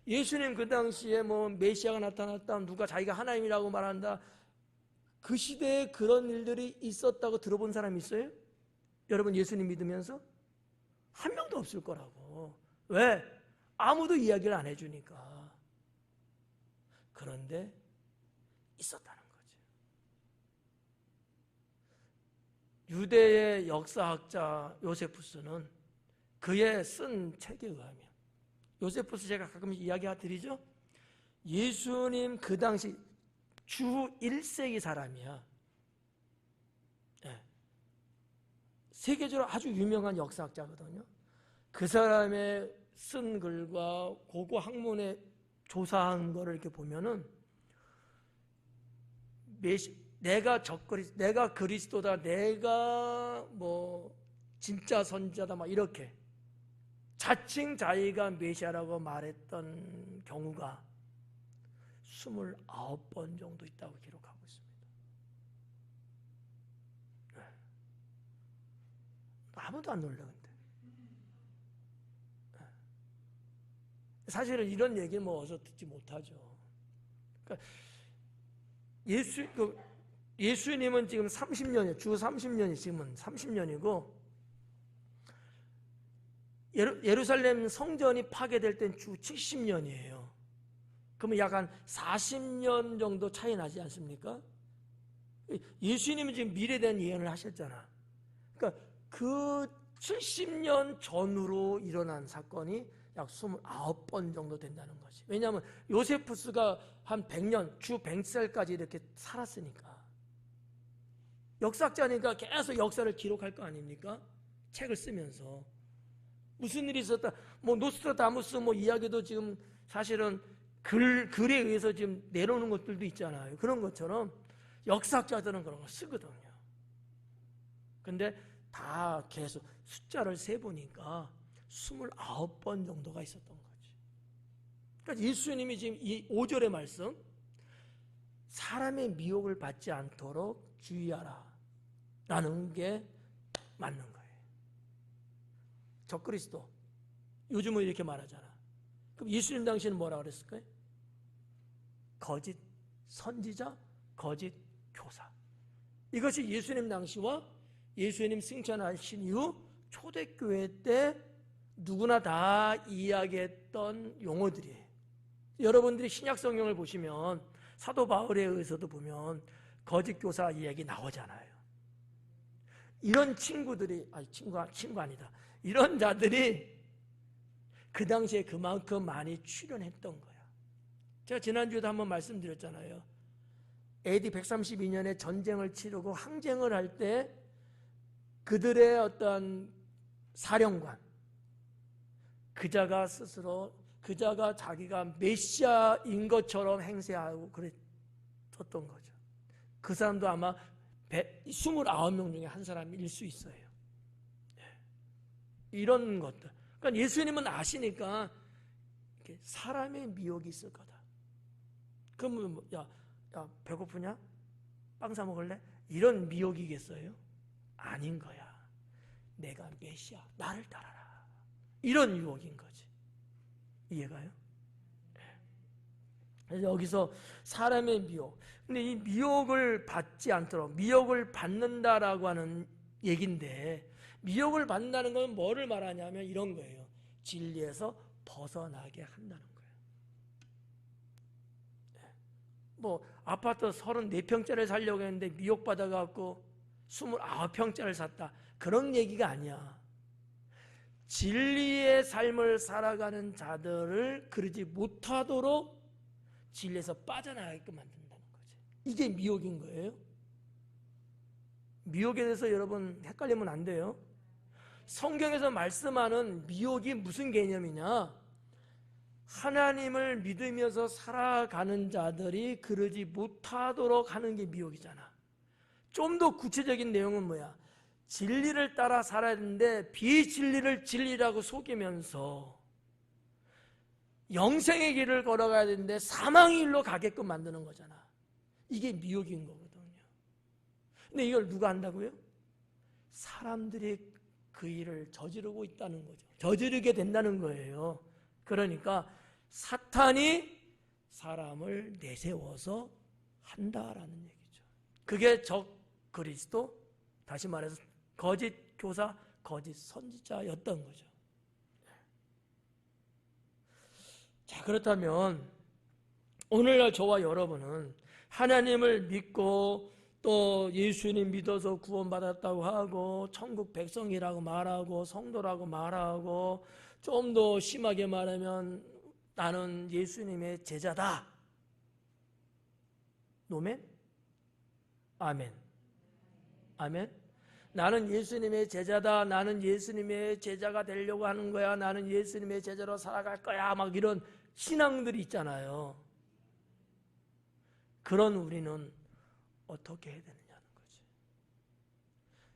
S1: 예수님 그 당시에 뭐 메시아가 나타났다, 누가 자기가 하나님이라고 말한다, 그 시대에 그런 일들이 있었다고 들어본 사람이 있어요? 여러분 예수님 믿으면서? 한 명도 없을 거라고. 왜? 아무도 이야기를 안 해주니까. 그런데 있었다는 거지. 유대의 역사학자 요세푸스는 그의 쓴 책에 의하면, 요세푸스 제가 가끔 이야기 드리죠. 예수님 그 당시 주 1세기 사람이야. 세계적으로 아주 유명한 역사학자거든요. 그 사람의 쓴 글과 고고 학문에 조사한 거를 이렇게 보면은 내가 그리스도다, 내가 뭐 진짜 선지자다 막 이렇게 자칭 자기가 메시아라고 말했던 경우가 29번 정도 있다고 기록하고 있습니다. 아무도 안 놀라 근데. 사실은 이런 얘기는 뭐 어서 듣지 못하죠. 그러니까 예수님은 지금 30년이에요. 주 30년이 지금은 30년이고, 예루살렘 성전이 파괴될 땐 주 70년이에요. 그러면 약 한 40년 정도 차이 나지 않습니까? 예수님은 지금 미래에 대한 예언을 하셨잖아. 그러니까 그 70년 전으로 일어난 사건이 약 29번 정도 된다는 거지. 왜냐하면 요세푸스가 한 100년, 주 100살까지 이렇게 살았으니까. 역사학자니까 계속 역사를 기록할 거 아닙니까? 책을 쓰면서. 무슨 일이 있었다. 뭐 노스트라다무스 뭐 이야기도 지금 사실은 글에 의해서 지금 내려오는 것들도 있잖아요. 그런 것처럼 역사학자들은 그런 거 쓰거든요. 근데 다 계속 숫자를 세보니까 29번 정도가 있었던 거지. 그러니까 예수님이 지금 이 5절의 말씀, 사람의 미혹을 받지 않도록 주의하라 라는 게 맞는 거예요. 적그리스도, 요즘은 이렇게 말하잖아. 그럼 예수님 당시에는 뭐라 그랬을까요? 거짓 선지자, 거짓 교사. 이것이 예수님 당시와 예수님 승천하신 이후 초대교회 때 누구나 다 이야기했던 용어들이에요. 여러분들이 신약성경을 보시면 사도 바울에 의해서도 보면 거짓 교사 이야기 나오잖아요. 이런 친구들이, 친구 아니다. 이런 자들이 그 당시에 그만큼 많이 출연했던 거야. 제가 지난주에도 한번 말씀드렸잖아요. AD 132년에 전쟁을 치르고 항쟁을 할 때 그들의 어떤 사령관, 그자가 자기가 메시아인 것처럼 행세하고 그랬었던 거죠. 그 사람도 아마 29명 중에 한 사람일 수 있어요. 이런 것들. 그러니까 예수님은 아시니까 사람의 미혹이 있을 거다. 그러면 야 배고프냐? 빵 사 먹을래? 이런 미혹이겠어요? 아닌 거야. 내가 메시아, 나를 따라라. 이런 유혹인 거지. 이해가요? 그래서 여기서 사람의 미혹. 근데 이 미혹을 받지 않도록, 미혹을 받는다라고 하는 얘기인데, 미혹을 받는다는 건 뭐를 말하냐면 이런 거예요. 진리에서 벗어나게 한다는 거예요. 뭐 아파트 34평짜리를 살려고 했는데 미혹받아갖고 29평짜리를 샀다. 그런 얘기가 아니야. 진리의 삶을 살아가는 자들을 그러지 못하도록 진리에서 빠져나가게끔 만든다는 거지. 이게 미혹인 거예요. 미혹에 대해서 여러분 헷갈리면 안 돼요. 성경에서 말씀하는 미혹이 무슨 개념이냐? 하나님을 믿으면서 살아가는 자들이 그러지 못하도록 하는 게 미혹이잖아. 좀 더 구체적인 내용은 뭐야? 진리를 따라 살아야 되는데 비진리를 진리라고 속이면서 영생의 길을 걸어가야 되는데 사망의 길로 가게끔 만드는 거잖아. 이게 미혹인 거거든요. 근데 이걸 누가 한다고요? 사람들이 그 일을 저지르고 있다는 거죠. 저지르게 된다는 거예요. 그러니까 사탄이 사람을 내세워서 한다라는 얘기죠. 그게 적그리스도, 다시 말해서 거짓 교사, 거짓 선지자였던 거죠. 자, 그렇다면 오늘날 저와 여러분은 하나님을 믿고 또 예수님 믿어서 구원받았다고 하고 천국 백성이라고 말하고 성도라고 말하고 좀 더 심하게 말하면 나는 예수님의 제자다. 노멘? 아멘. 아멘. 나는 예수님의 제자다. 나는 예수님의 제자가 되려고 하는 거야. 나는 예수님의 제자로 살아갈 거야. 막 이런 신앙들이 있잖아요. 그런 우리는 어떻게 해야 되느냐는 거지.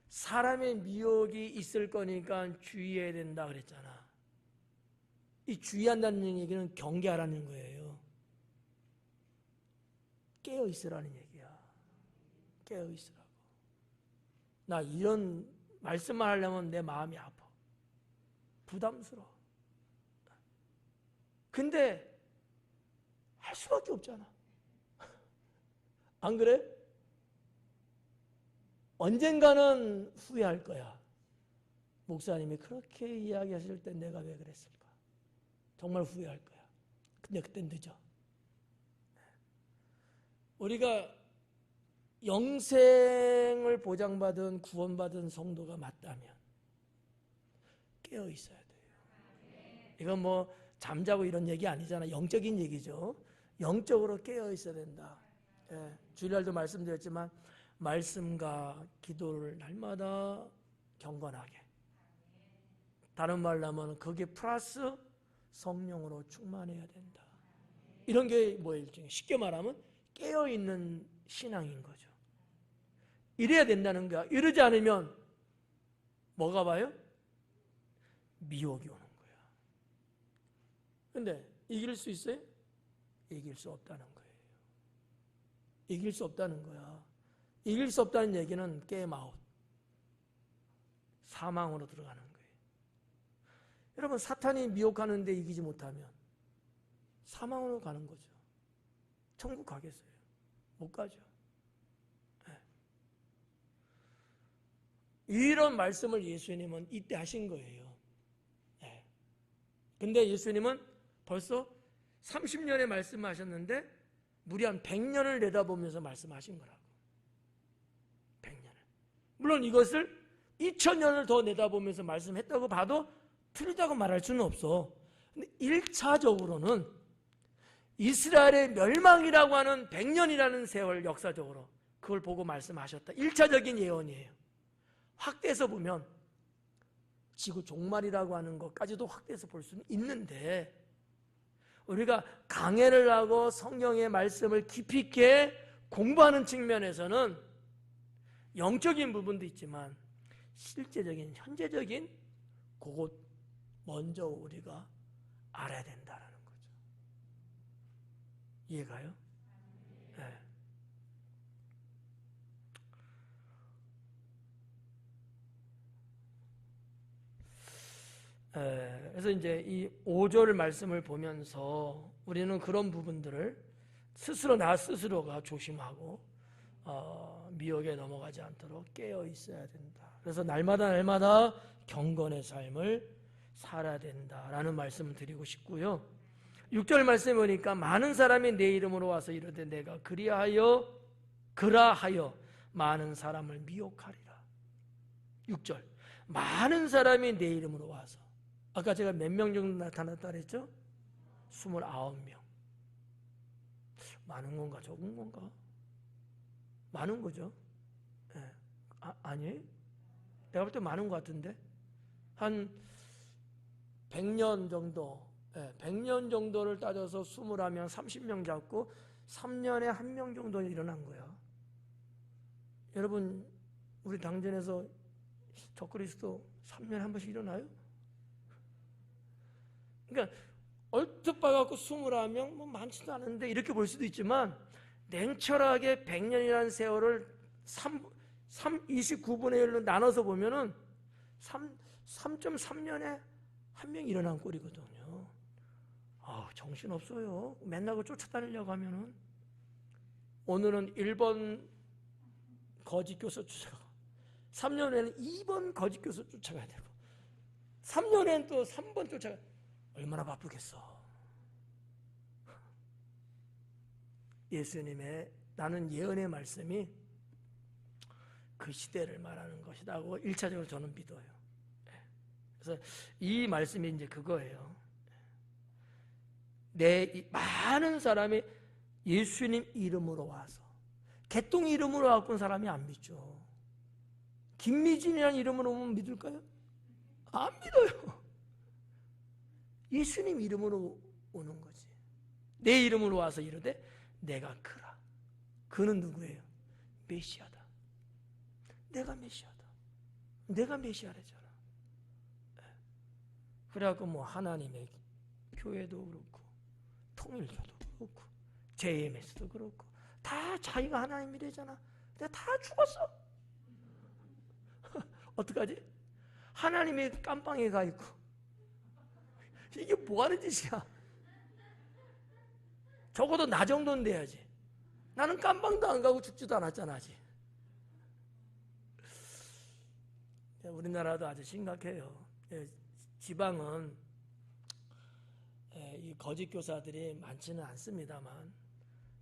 S1: 사람의 미혹이 있을 거니까 주의해야 된다 그랬잖아. 이 주의한다는 얘기는 경계하라는 거예요. 깨어 있으라는 얘기야. 깨어 있으라고. 나 이런 말씀만 하려면 내 마음이 아파. 부담스러워. 근데 할 수밖에 없잖아. 안 그래? 언젠가는 후회할 거야. 목사님이 그렇게 이야기하실 때 내가 왜 그랬을까? 정말 후회할 거야. 근데 그땐 늦어. 우리가 영생을 보장받은 구원받은 성도가 맞다면 깨어 있어야 돼요. 이건 뭐 잠자고 이런 얘기 아니잖아. 영적인 얘기죠. 영적으로 깨어 있어야 된다. 예, 주일날도 말씀드렸지만 말씀과 기도를 날마다 경건하게. 다른 말로 하면 그게 플러스 성령으로 충만해야 된다. 이런 게 뭐예요? 쉽게 말하면 깨어있는 신앙인 거죠. 이래야 된다는 거야. 이러지 않으면 뭐가 봐요? 미혹이 오는 거야. 근데 이길 수 있어요? 이길 수 없다는 거예요. 이길 수 없다는 거야. 이길 수 없다는 얘기는 게임아웃, 사망으로 들어가는 거예요. 여러분, 사탄이 미혹하는데 이기지 못하면 사망으로 가는 거죠. 천국 가겠어요? 못 가죠. 네. 이런 말씀을 예수님은 이때 하신 거예요. 네. 근데 예수님은 벌써 30년의 말씀하셨는데 무리 한 100년을 내다보면서 말씀하신 거라고. 100년을. 물론 이것을 2000년을 더 내다보면서 말씀했다고 봐도 틀리다고 말할 수는 없어. 근데 1차적으로는 이스라엘의 멸망이라고 하는 100년이라는 세월, 역사적으로 그걸 보고 말씀하셨다. 1차적인 예언이에요. 확대해서 보면 지구 종말이라고 하는 것까지도 확대해서 볼 수는 있는데, 우리가 강해를 하고 성경의 말씀을 깊이 있게 공부하는 측면에서는 영적인 부분도 있지만 실제적인, 현재적인 그것 먼저 우리가 알아야 된다는 거죠. 이해가요? 네. 그래서 이제 이 5절 말씀을 보면서 우리는 그런 부분들을 스스로, 나 스스로가 조심하고 미혹에 넘어가지 않도록 깨어 있어야 된다. 그래서 날마다 경건의 삶을 살아야 된다라는 말씀을 드리고 싶고요. 6절 말씀에 보니까 많은 사람이 내 이름으로 와서 이르되 내가 그라하여 많은 사람을 미혹하리라. 6절, 많은 사람이 내 이름으로 와서, 아까 제가 몇 명 정도 나타났다 그랬죠? 29명. 많은 건가 적은 건가? 많은 거죠. 네. 아니에요? 내가 볼 때 많은 것 같은데 한 100년 정도, 100년 정도를 따져서 20명, 30명 잡고 3년에 1명 정도 일어난 거야. 여러분, 우리 당전에서 적그리스도 3년에 한 번씩 일어나요? 그러니까 얼핏 봐갖고 21명, 뭐 많지도 않은데 이렇게 볼 수도 있지만, 냉철하게 100년이라는 세월을 29분의 1로 나눠서 보면은 3.3년에 한 명 일어난 꼴이거든요. 정신없어요. 맨날 그 쫓아다니려고 하면은. 오늘은 1번 거짓 교사 쫓아가고, 3년에는 2번 거짓 교사 쫓아가야 되고, 3년에는 또 3번 쫓아가. 얼마나 바쁘겠어. 예수님의 나는 예언의 말씀이 그 시대를 말하는 것이라고 1차적으로 저는 믿어요. 그래서 이 말씀이 이제 그거예요. 많은 사람이 예수님 이름으로 와서, 개똥 이름으로 와서 사람이 안 믿죠. 김미진이라는 이름으로 오면 믿을까요? 안 믿어요. 예수님 이름으로 오는 거지. 내 이름으로 와서 이르되 내가 그라. 그는 누구예요? 메시아다. 내가 메시아다. 내가 메시아래잖아. 그래갖고 뭐 하나님의 교회도 그렇고 통일교도 그렇고 JMS도 그렇고 다 자기가 하나님이래잖아. 근데 다 죽었어. 어떡하지? 하나님의 깜빵에 가 있고, 이게 뭐 하는 짓이야? 적어도 나 정도는 돼야지. 나는 깜방도 안 가고 죽지도 않았잖아 아직. 우리나라도 아주 심각해요. 지방은 이 거짓 교사들이 많지는 않습니다만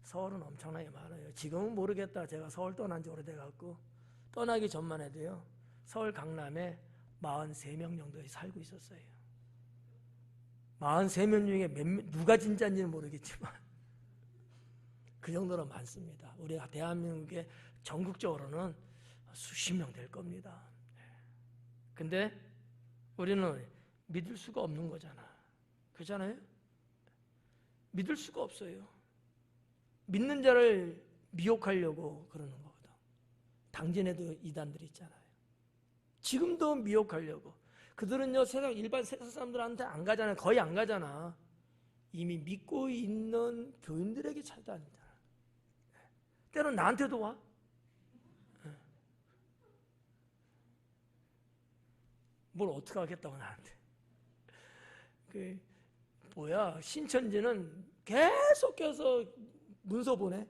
S1: 서울은 엄청나게 많아요. 지금은 모르겠다. 제가 서울 떠난 지 오래돼갖고 떠나기 전만 해도요, 서울 강남에 43명 정도 살고 있었어요. 43명 중에 누가 진짜인지는 모르겠지만 그 정도로 많습니다. 우리 대한민국의 전국적으로는 수십 명 될 겁니다. 근데 우리는 믿을 수가 없는 거잖아. 그렇잖아요? 믿을 수가 없어요. 믿는 자를 미혹하려고 그러는 거거든. 당진에도 이단들이 있잖아요. 지금도 미혹하려고. 그들은요, 일반 세상 사람들한테 안 가잖아요. 거의 안 가잖아. 이미 믿고 있는 교인들에게 찾아다니잖아. 때로는 나한테도 와. 뭘 어떻게 하겠다고 나한테. 신천지는 계속해서 문서 보내.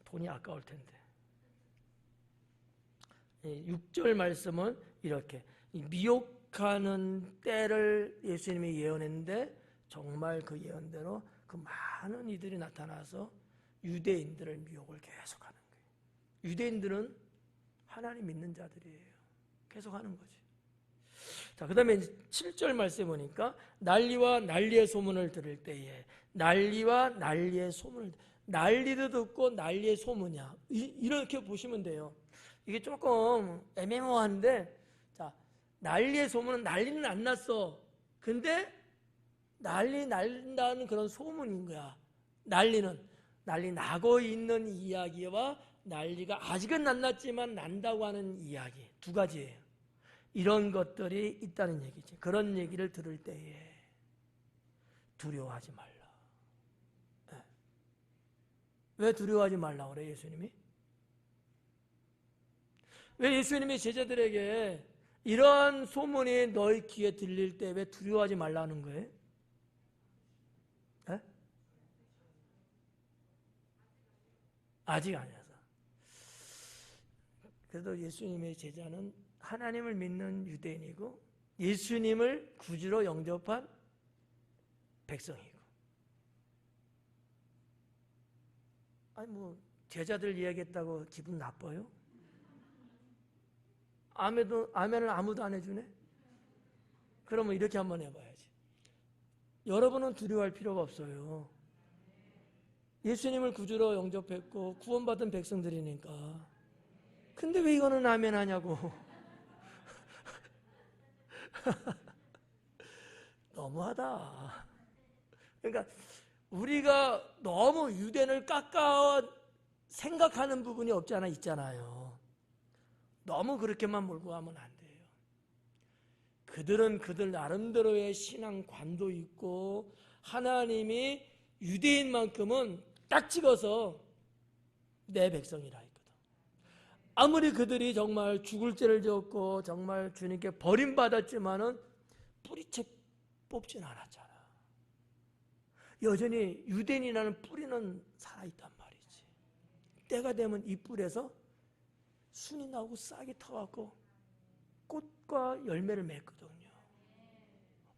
S1: 돈이 아까울 텐데. 6절 말씀은 이렇게 미혹하는 때를 예수님이 예언했는데 정말 그 예언대로 그 많은 이들이 나타나서 유대인들을 미혹을 계속하는 거예요. 유대인들은 하나님 믿는 자들이에요. 계속하는 거지. 자, 그 다음에 7절 말씀에 보니까 난리와 난리의 소문을 들을 때에, 난리와 난리의 소문을, 난리도 듣고 난리의 소문이야. 이렇게 보시면 돼요. 이게 조금 애매모호한데, 자, 난리의 소문은 난리는 안 났어. 근데 난리 난다는 그런 소문인 거야. 난리 나고 있는 이야기와 난리가 아직은 안 났지만 난다고 하는 이야기, 두 가지예요. 이런 것들이 있다는 얘기지. 그런 얘기를 들을 때에 두려워하지 말라. 왜 두려워하지 말라고 그래, 예수님이? 왜 예수님이 제자들에게 이러한 소문이 너희 귀에 들릴 때 왜 두려워하지 말라는 거예요? 아직 아니어서. 그래도 예수님의 제자는 하나님을 믿는 유대인이고 예수님을 구주로 영접한 백성이고. 아니 제자들 이야기했다고 기분 나빠요? 아멘을 아무도 안 해주네? 그러면 이렇게 한번 해봐야지. 여러분은 두려워할 필요가 없어요. 예수님을 구주로 영접했고 구원받은 백성들이니까. 근데 왜 이거는 아멘 하냐고. 너무하다. 그러니까 우리가 너무 유대인을 깎아 생각하는 부분이 없지 않아 있잖아요. 너무 그렇게만 몰고 가면 안 돼요. 그들은 그들 나름대로의 신앙관도 있고 하나님이 유대인만큼은 딱 찍어서 내 백성이라 했거든. 아무리 그들이 정말 죽을 죄를 지었고 정말 주님께 버림받았지만은 뿌리채 뽑진 않았잖아. 여전히 유대인이라는 뿌리는 살아있단 말이지. 때가 되면 이 뿔에서 순이 나오고 싹이 터갖고 꽃과 열매를 맺거든요.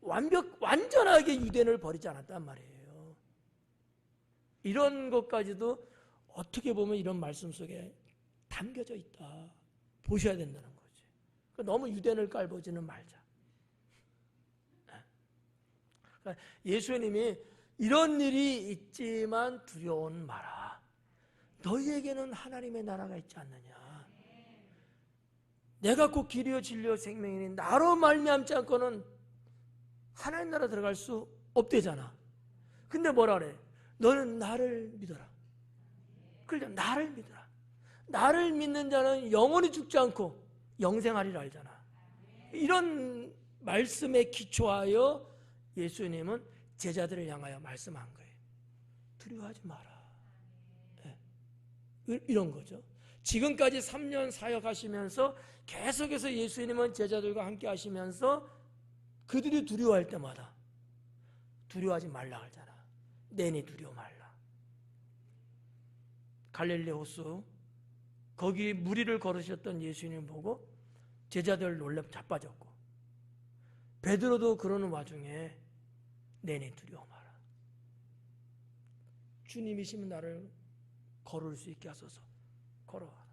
S1: 완전하게 유대인을 버리지 않았단 말이에요. 이런 것까지도 어떻게 보면 이런 말씀 속에 담겨져 있다. 보셔야 된다는 거지. 너무 유대인을 깔보지는 말자. 그러니까 예수님이 이런 일이 있지만 두려워는 마라. 너희에게는 하나님의 나라가 있지 않느냐. 내가 곧 길이요 진리요 생명이니 나로 말미암지 않고는 하나님 나라 들어갈 수 없대잖아. 근데 뭐라 그래? 너는 나를 믿어라. 그러니까 나를 믿어라. 나를 믿는 자는 영원히 죽지 않고 영생하리라 알잖아. 이런 말씀에 기초하여 예수님은 제자들을 향하여 말씀한 거예요. 두려워하지 마라. 이런 거죠. 지금까지 3년 사역하시면서 계속해서 예수님은 제자들과 함께 하시면서 그들이 두려워할 때마다 두려워하지 말라 하잖아. 내니 두려워 말라. 갈릴리 호수 거기 무리를 걸으셨던 예수님 보고 제자들 놀라 자빠졌고, 베드로도 그러는 와중에 내니 두려워 마라. 주님이시면 나를 걸을 수 있게 하소서. 걸어와라.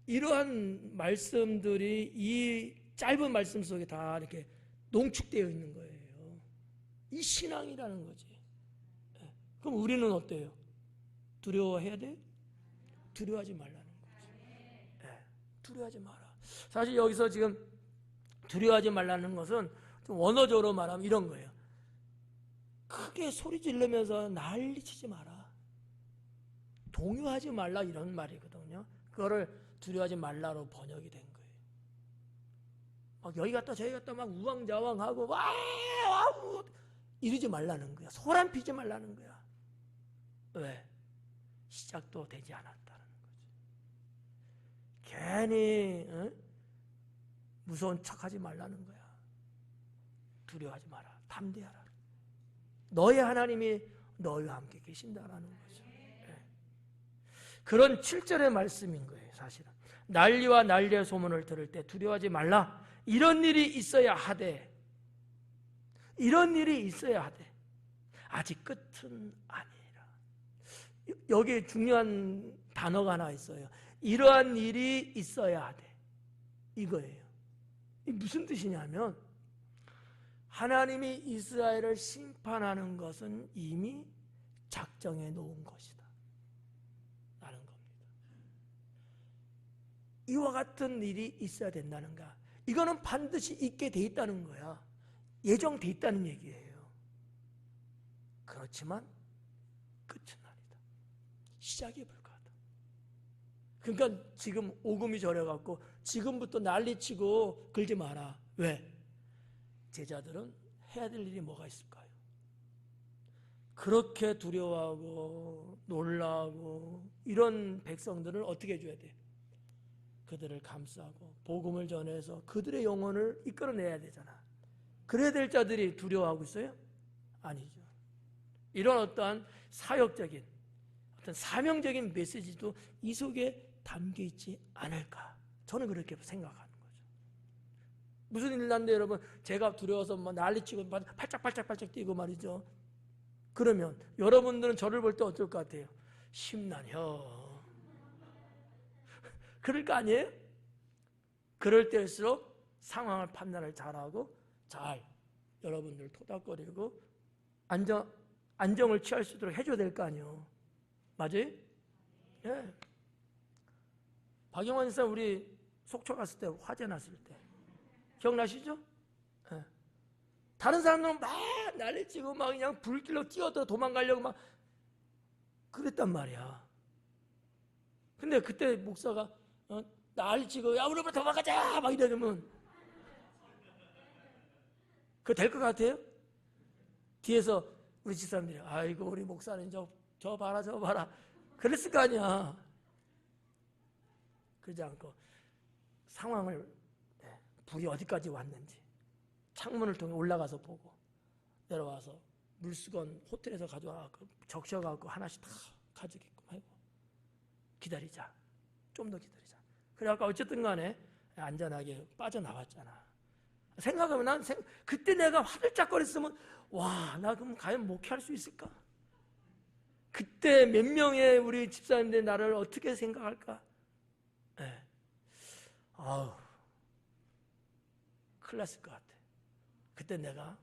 S1: 이러한 말씀들이 이 짧은 말씀 속에 다 이렇게 농축되어 있는 거예요. 이 신앙이라는 거지. 그럼 우리는 어때요? 두려워해야 돼? 두려워하지 말라는 거지. 두려워하지 마라. 사실 여기서 지금 두려워하지 말라는 것은 좀 원어적으로 말하면 이런 거예요. 크게 소리 지르면서 난리치지 마라. 동요하지 말라 이런 말이거든요. 그거를 두려워하지 말라로 번역이 된 거예요. 막 여기 갔다 저기 갔다 막 우왕좌왕하고 와 이러지 말라는 거야. 소란 피지 말라는 거야. 왜? 시작도 되지 않았다는 거지. 괜히 무서운 척하지 말라는 거야. 두려워하지 마라. 담대하라. 너의 하나님이 너희와 함께 계신다라는 거죠. 그런 7절의 말씀인 거예요. 사실은 난리와 난리의 소문을 들을 때 두려워하지 말라. 이런 일이 있어야 하되, 이런 일이 있어야 하되 아직 끝은 아니라. 여기 중요한 단어가 하나 있어요. 이러한 일이 있어야 하되, 이거예요. 이 무슨 뜻이냐면 하나님이 이스라엘을 심판하는 것은 이미 작정해 놓은 것이다 라는 겁니다. 이와 같은 일이 있어야 된다는가? 이거는 반드시 있게 돼 있다는 거야. 예정돼 있다는 얘기예요. 그렇지만 끝은 아니다. 시작이 불가하다. 그러니까 지금 오금이 저려갖고 지금부터 난리치고 그러지 마라. 왜? 제자들은 해야 될 일이 뭐가 있을까요? 그렇게 두려워하고 놀라고 이런 백성들을 어떻게 해줘야 돼? 그들을 감싸고 복음을 전해서 그들의 영혼을 이끌어내야 되잖아. 그래야 될 자들이 두려워하고 있어요? 아니죠. 이런 어떠한 사역적인, 어떤 사명적인 메시지도 이 속에 담겨 있지 않을까? 저는 그렇게 생각하는 거죠. 무슨 일 난데 여러분, 제가 두려워서 막 난리치고 팔짝팔짝 뛰고 말이죠. 그러면 여러분들은 저를 볼 때 어떨 것 같아요? 심란혀. 그럴 거 아니에요? 그럴 때일수록 상황을 판단을 잘하고 잘 여러분들 토닥거리고 안정을 취할 수 있도록 해줘야 될 거 아니에요. 맞아요? 예. 박영환 사 우리 속초 갔을 때 화재 났을 때 기억나시죠? 예. 다른 사람들은 막 난리치고 막 그냥 불길로 뛰어들어 도망가려고 막 그랬단 말이야. 근데 그때 목사가 난리치고 야 우리 도망가자 막 이러면 그거 될 것 같아요? 뒤에서 우리 집사람들이 아이고 우리 목사님 저 봐라 저 봐라 그랬을 거 아니야. 그러지 않고 상황을 불이 어디까지 왔는지 창문을 통해 올라가서 보고 내려와서 물수건 호텔에서 가져와서 적셔갖고 하나씩 다 가지게끔 하고 기다리자. 좀 더 기다리자. 그래갖고 어쨌든 간에 안전하게 빠져나왔잖아. 생각하면 그때 내가 화들짝거렸으면 와, 나 그럼 과연 목회할 수 있을까? 그때 몇 명의 우리 집사님들 나를 어떻게 생각할까? 네. 아우, 큰일 났을 것 같아. 그때 내가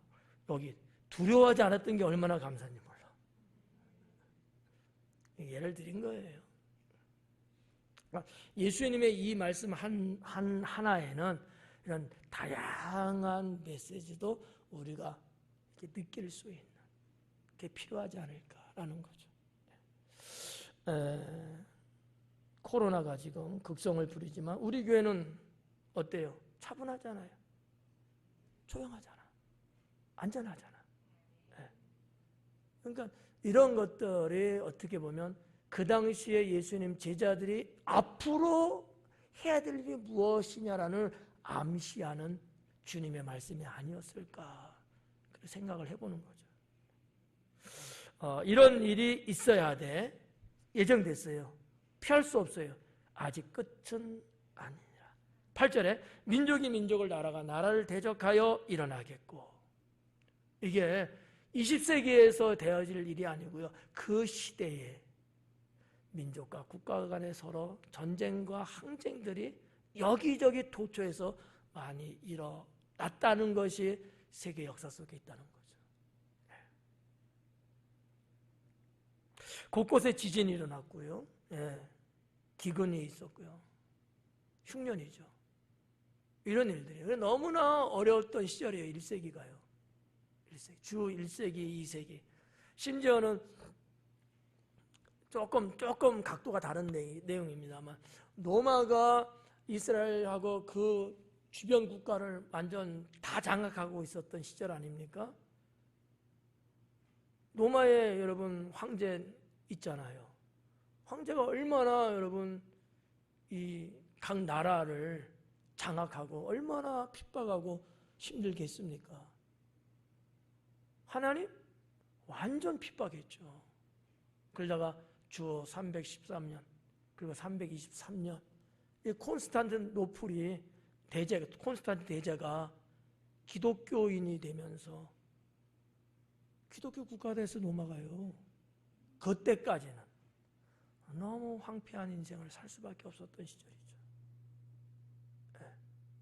S1: 여기 두려워하지 않았던 게 얼마나 감사한지 몰라. 예를 드린 거예요. 예수님의 이 말씀 하나에는 이런 다양한 메시지도 우리가 이렇게 느낄 수 있는 게 필요하지 않을까라는 거죠. 코로나가 지금 극성을 부리지만 우리 교회는 어때요? 차분하잖아요. 조용하잖아. 안전하잖아. 그러니까 이런 것들이 어떻게 보면 그 당시에 예수님 제자들이 앞으로 해야 될 일이 무엇이냐라는 암시하는 주님의 말씀이 아니었을까 그렇게 생각을 해보는 거죠. 이런 일이 있어야 돼. 예정됐어요. 피할 수 없어요. 아직 끝은 아니니라. 8절에 민족이 민족을 나라가 나라를 대적하여 일어나겠고, 이게 20세기에서 되어질 일이 아니고요. 그 시대에 민족과 국가 간의 서로 전쟁과 항쟁들이 여기저기 도처에서 많이 일어났다는 것이 세계 역사 속에 있다는 거죠. 곳곳에 지진이 일어났고요. 기근이 있었고요. 흉년이죠. 이런 일들이 너무나 어려웠던 시절이에요. 1세기가요. 주 1세기, 2세기. 심지어는 조금 각도가 다른 내용입니다만, 로마가 이스라엘하고 그 주변 국가를 완전 다 장악하고 있었던 시절 아닙니까? 로마에 여러분 황제 있잖아요. 황제가 얼마나 여러분 이 각 나라를 장악하고 얼마나 핍박하고 힘들겠습니까? 하나님 완전 핍박했죠. 그러다가 주 313년 그리고 323년 이 콘스탄티노플이 콘스탄틴 대제가 기독교인이 되면서 기독교 국가가 돼서 로마가요. 그때까지는 너무 황폐한 인생을 살 수밖에 없었던 시절이죠.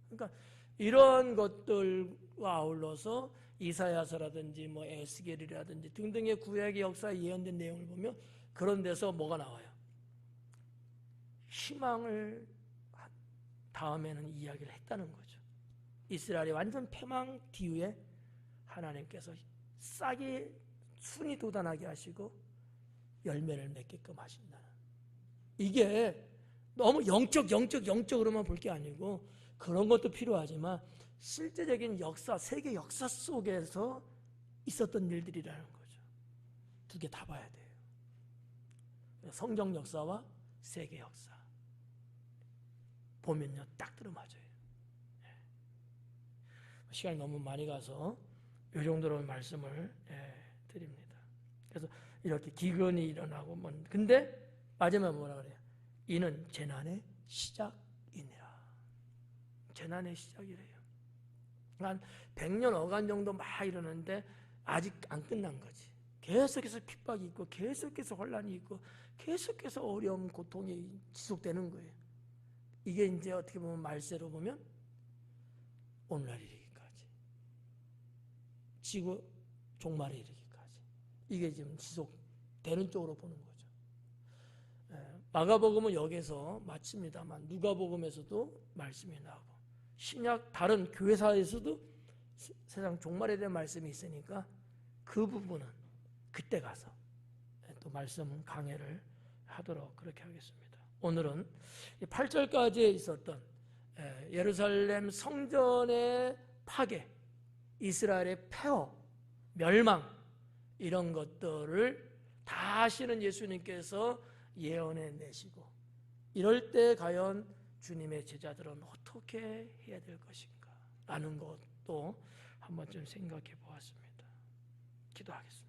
S1: 그러니까 이런 것들과 아울러서 이사야서라든지 뭐 에스겔이라든지 등등의 구약의 역사에 예언된 내용을 보면 그런 데서 뭐가 나와요? 희망을 다음에는 이야기를 했다는 거죠. 이스라엘이 완전 패망 뒤에 하나님께서 싹이 순이 돋아나게 하시고 열매를 맺게끔 하신다는, 이게 너무 영적으로만 볼 게 아니고 그런 것도 필요하지만 실제적인 역사, 세계 역사 속에서 있었던 일들이라는 거죠. 두 개 다 봐야 돼요. 성경 역사와 세계 역사 보면요 딱 들어맞아요. 시간이 너무 많이 가서 이 정도로 말씀을 드립니다. 그래서 이렇게 기근이 일어나고 근데 마지막에 뭐라 그래요? 이는 재난의 시작이니라. 재난의 시작이래요. 한 100년 어간 정도 막 이러는데 아직 안 끝난 거지. 계속해서 핍박이 있고 계속해서 혼란이 있고 계속해서 어려움, 고통이 지속되는 거예요. 이게 이제 어떻게 보면 말세로 보면 오늘날 이르기까지, 지구 종말에 이르기까지 이게 지금 지속되는 쪽으로 보는 거죠. 마가복음은 여기서 마칩니다만 누가복음에서도 말씀이 나오고 신약 다른 교회사에서도 세상 종말에 대한 말씀이 있으니까 그 부분은 그때 가서 또 말씀 강해를 하도록 그렇게 하겠습니다. 오늘은 8절까지 있었던 예루살렘 성전의 파괴, 이스라엘의 폐허, 멸망 이런 것들을 다 하시는 예수님께서 예언해 내시고 이럴 때 과연 주님의 제자들은 어떻게 해야 될 것인가 라는 것도 한번 좀 생각해 보았습니다. 기도하겠습니다.